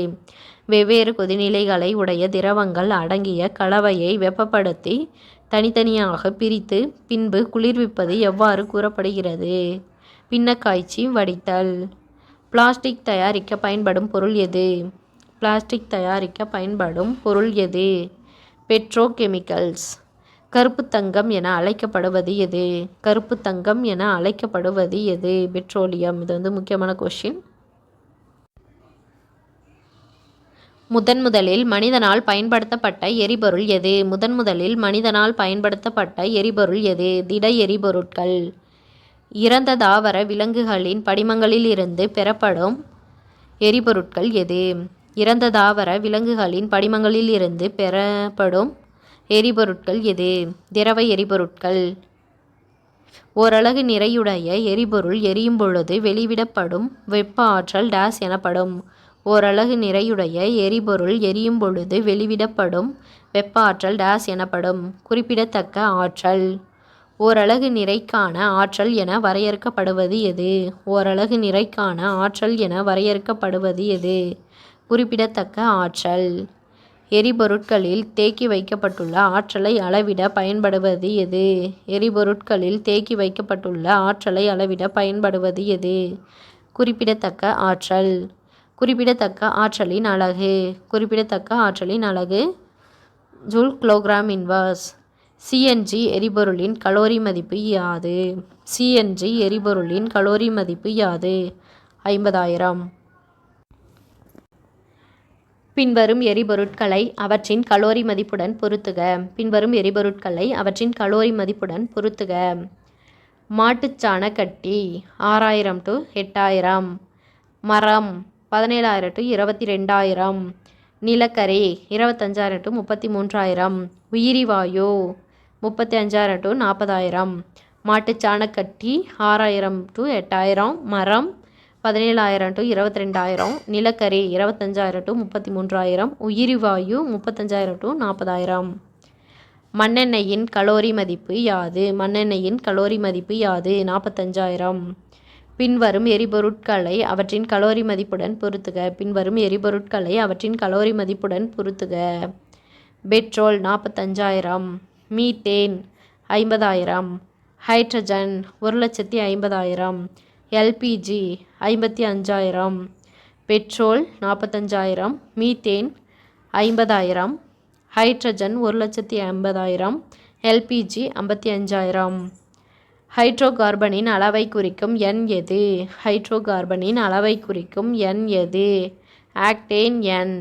வெவ்வேறு கொதிநிலைகளை உடைய திரவங்கள் அடங்கிய கலவையை வெப்பப்படுத்தி தனித்தனியாக பிரித்து பின்பு குளிர்விப்பது எவ்வாறு கூறப்படுகிறது? பின்னக்காய்ச்சி வடித்தல். பிளாஸ்டிக் தயாரிக்க பயன்படும் பொருள் எது? பிளாஸ்டிக் தயாரிக்க பயன்படும் பொருள் எது? பெட்ரோகெமிக்கல்ஸ். கருப்பு தங்கம் என அழைக்கப்படுவது எது? கருப்பு தங்கம் என அழைக்கப்படுவது எது? பெட்ரோலியம். இது முக்கியமான கொஸ்டின். முதன்முதலில் மனிதனால் பயன்படுத்தப்பட்ட எரிபொருள் எது? முதன்முதலில் மனிதனால் பயன்படுத்தப்பட்ட எரிபொருள் எது? திட எரிபொருட்கள். இறந்த தாவர விலங்குகளின் படிமங்களில் இருந்து பெறப்படும் எரிபொருட்கள் எது? இறந்த தாவர விலங்குகளின் படிமங்களில் இருந்து பெறப்படும் எரிபொருட்கள் எது? திரவ எரிபொருட்கள். ஓரலகு நிறையுடைய எரிபொருள் எரியும் பொழுது வெளிவிடப்படும் வெப்ப ஆற்றல் டேஸ் எனப்படும். ஓரலகு நிறையுடைய எரிபொருள் எரியும் பொழுது வெளிவிடப்படும் வெப்ப ஆற்றல் டேஸ் எனப்படும். குறிப்பிடத்தக்க ஆற்றல். ஓரலகு நிறைக்கான ஆற்றல் என வரையறுக்கப்படுவது எது? ஓரலகு நிறைக்கான ஆற்றல் என வரையறுக்கப்படுவது எது? குறிப்பிடத்தக்க ஆற்றல். எரிபொருட்களில் தேக்கி வைக்கப்பட்டுள்ள ஆற்றலை அளவிட பயன்படுவது எது? எரிபொருட்களில் தேக்கி வைக்கப்பட்டுள்ள ஆற்றலை அளவிட பயன்படுவது எது? குறிப்பிடத்தக்க ஆற்றல். குறிப்பிடத்தக்க ஆற்றலின் அலகு. குறிப்பிடத்தக்க ஆற்றலின் அலகு ஜூல் கிலோகிராம் இன்வர்ஸ். சிஎன்ஜி எரிபொருளின் கலோரி மதிப்பு யாது? சிஎன்ஜி எரிபொருளின் கலோரி மதிப்பு யாது? 50,000. பின்வரும் எரிபொருட்களை அவற்றின் கலோரி மதிப்புடன் பொருத்துக. பின்வரும் எரிபொருட்களை அவற்றின் கலோரி மதிப்புடன் பொருத்துக. மாட்டுச்சாண கட்டி 6,000 to 8,000. மரம் 17,000 to 22,000. நிலக்கரி 25,000 to 33,000. உயிரி வாயு 35,000 to 40,000. மாட்டுச்சாண கட்டி 6,000 to 8,000. மரம் 17,000 to 22,000. நிலக்கரி 25,000 to 33,000. உயிரி வாயு 35,000 to 40,000. மண்ணெண்ணெயின் கலோரி மதிப்பு யாது? மண்ணெண்ணெயின் கலோரி மதிப்பு யாது? 45,000. பின்வரும் எரிபொருட்களை அவற்றின் கலோரி மதிப்புடன் பொருத்துக. பின்வரும் எரிபொருட்களை அவற்றின் கலோரி மதிப்புடன் பொருத்துக. Petrol 45,000. Methane 50,000. Hydrogen 1,50,000. LPG 55,000. Petrol 45,000. Methane 50,000. Hydrogen 1,50,000. LPG 55,000. ஹைட்ரோகார்பனின் அளவை குறிக்கும் எண் எது? ஹைட்ரோகார்பனின் அளவை குறிக்கும் எண் எது? ஆக்டேன் எண்.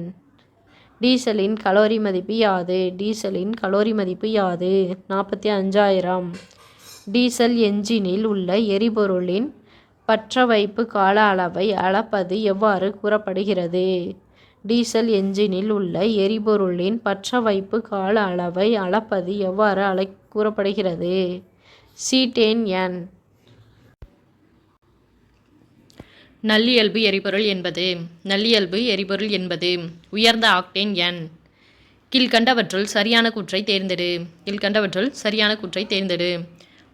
டீசலின் கலோரி மதிப்பு யாது? டீசலின் கலோரி மதிப்பு யாது? 45,000. டீசல் என்ஜினில் உள்ள எரிபொருளின் பற்றவைப்பு கால அளவை அளப்பது எவ்வாறு கூறப்படுகிறது? டீசல் என்ஜினில் உள்ள எரிபொருளின் பற்றவைப்பு கால அளவை அளப்பது எவ்வாறு கூறப்படுகிறது? சீட்டேன் எண். நல்லியல்பு எரிபொருள் என்பது. நல்லியல்பு எரிபொருள் என்பது உயர்ந்த ஆக்டேன் எண். கீழ்கண்டவற்றுள் சரியான கூற்றை தேர்ந்தெடு. கீழ்கண்டவற்றுள் சரியான கூற்றை தேர்ந்தெடு.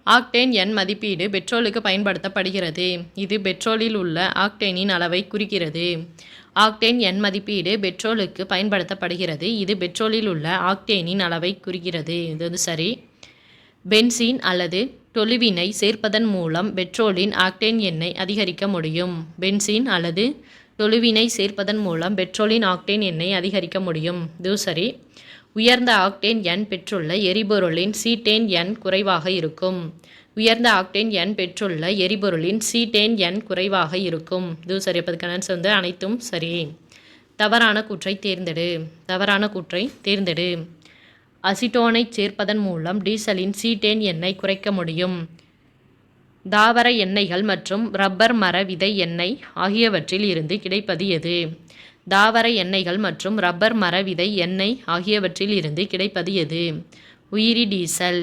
ஆக்டேன் எண் மதிப்பீடு பெட்ரோலுக்கு பயன்படுத்தப்படுகிறது. இது பெட்ரோலில் உள்ள ஆக்டேனின் அளவை குறிக்கிறது. ஆக்டேன் எண் மதிப்பீடு பெட்ரோலுக்கு பயன்படுத்தப்படுகிறது. இது பெட்ரோலில் உள்ள ஆக்டேனின் அளவை குறிக்கிறது. இது சரி. பென்சீன் அல்லது டொலுவினை சேர்ப்பதன் மூலம் பெட்ரோலின் ஆக்டேன் எண்ணை அதிகரிக்க முடியும். பென்சீன் அல்லது டொலுவினை சேர்ப்பதன் மூலம் பெட்ரோலின் ஆக்டேன் எண்ணை அதிகரிக்க முடியும். இது சரி. உயர்ந்த ஆக்டேன் எண் பெற்றுள்ள எரிபொருளின் சீட்டேன் எண் குறைவாக இருக்கும். உயர்ந்த ஆக்டேன் எண் பெற்றுள்ள எரிபொருளின் சீட்டேன் எண் குறைவாக இருக்கும். இது சரி. அப்பதுக்கான ஆன்சர் வந்து அனைத்தும் சரி. தவறான கூற்றை தேர்ந்தெடு. தவறான கூற்றை தேர்ந்தெடு. அசிட்டோனை சேர்ப்பதன் மூலம் டீசலின் சீட்டேன் எண்ணை குறைக்க முடியும். தாவர எண்ணெய்கள் மற்றும் ரப்பர் மர விதை எண்ணெய் ஆகியவற்றில் இருந்து கிடைப்பது எது? தாவர எண்ணெய்கள் மற்றும் ரப்பர் மர விதை எண்ணெய் ஆகியவற்றில் இருந்து கிடைப்பது எது? உயிரி டீசல்.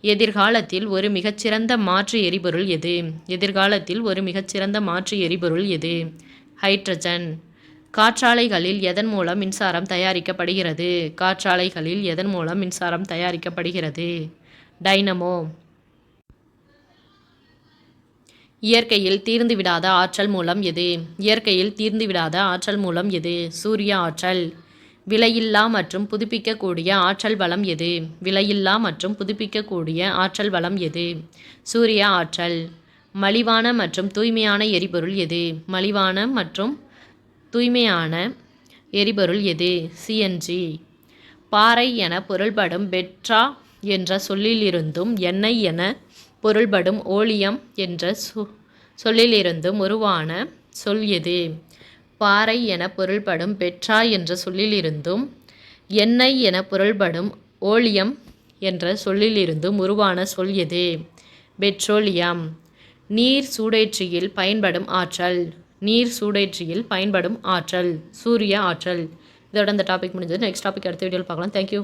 எதிர்காலத்தில் ஒரு மிகச்சிறந்த மாற்று எரிபொருள் எது? எதிர்காலத்தில் ஒரு மிகச்சிறந்த மாற்று எரிபொருள் எது? ஹைட்ரஜன். காற்றாலைகளில் எதன் மூலம் மின்சாரம் தயாரிக்கப்படுகிறது? காற்றாலைகளில் எதன் மூலம் மின்சாரம் தயாரிக்கப்படுகிறது? டைனமோ. இயற்கையில் தீர்ந்துவிடாத ஆற்றல் மூலம் எது? இயற்கையில் தீர்ந்துவிடாத ஆற்றல் மூலம் எது? சூரிய ஆற்றல். விலையில்லா மற்றும் புதுப்பிக்கக்கூடிய ஆற்றல் வளம் எது? விலையில்லா மற்றும் புதுப்பிக்கக்கூடிய ஆற்றல் வளம் எது? சூரிய ஆற்றல். மலிவான மற்றும் தூய்மையான எரிபொருள் எது? மலிவான மற்றும் தூய்மையான எரிபொருள் எது? சிஎன்ஜி. பாறை என பொருள்படும் பெட்ரா என்ற சொல்லிலிருந்தும் எண்ணெய் என பொருள்படும் ஓலியம் என்ற சொல்லிலிருந்தும் உருவான சொல் எது? பாறை என பொருள்படும் பெட்ரா என்ற சொல்லிலிருந்தும் எண்ணெய் என பொருள்படும் ஓலியம் என்ற சொல்லிலிருந்தும் உருவான சொல் எது? பெட்ரோலியம். நீர் சூடேற்றியில் பயன்படும் ஆற்றல். நீர் சூடேற்றியில் பயன்படும் ஆற்றல். சூரிய ஆற்றல். இதோட இந்த டாபிக் முடிஞ்சது. நெக்ஸ்ட் டாபிக் அடுத்த வீடியோவில் பார்க்கலாம். தேங்க்யூ.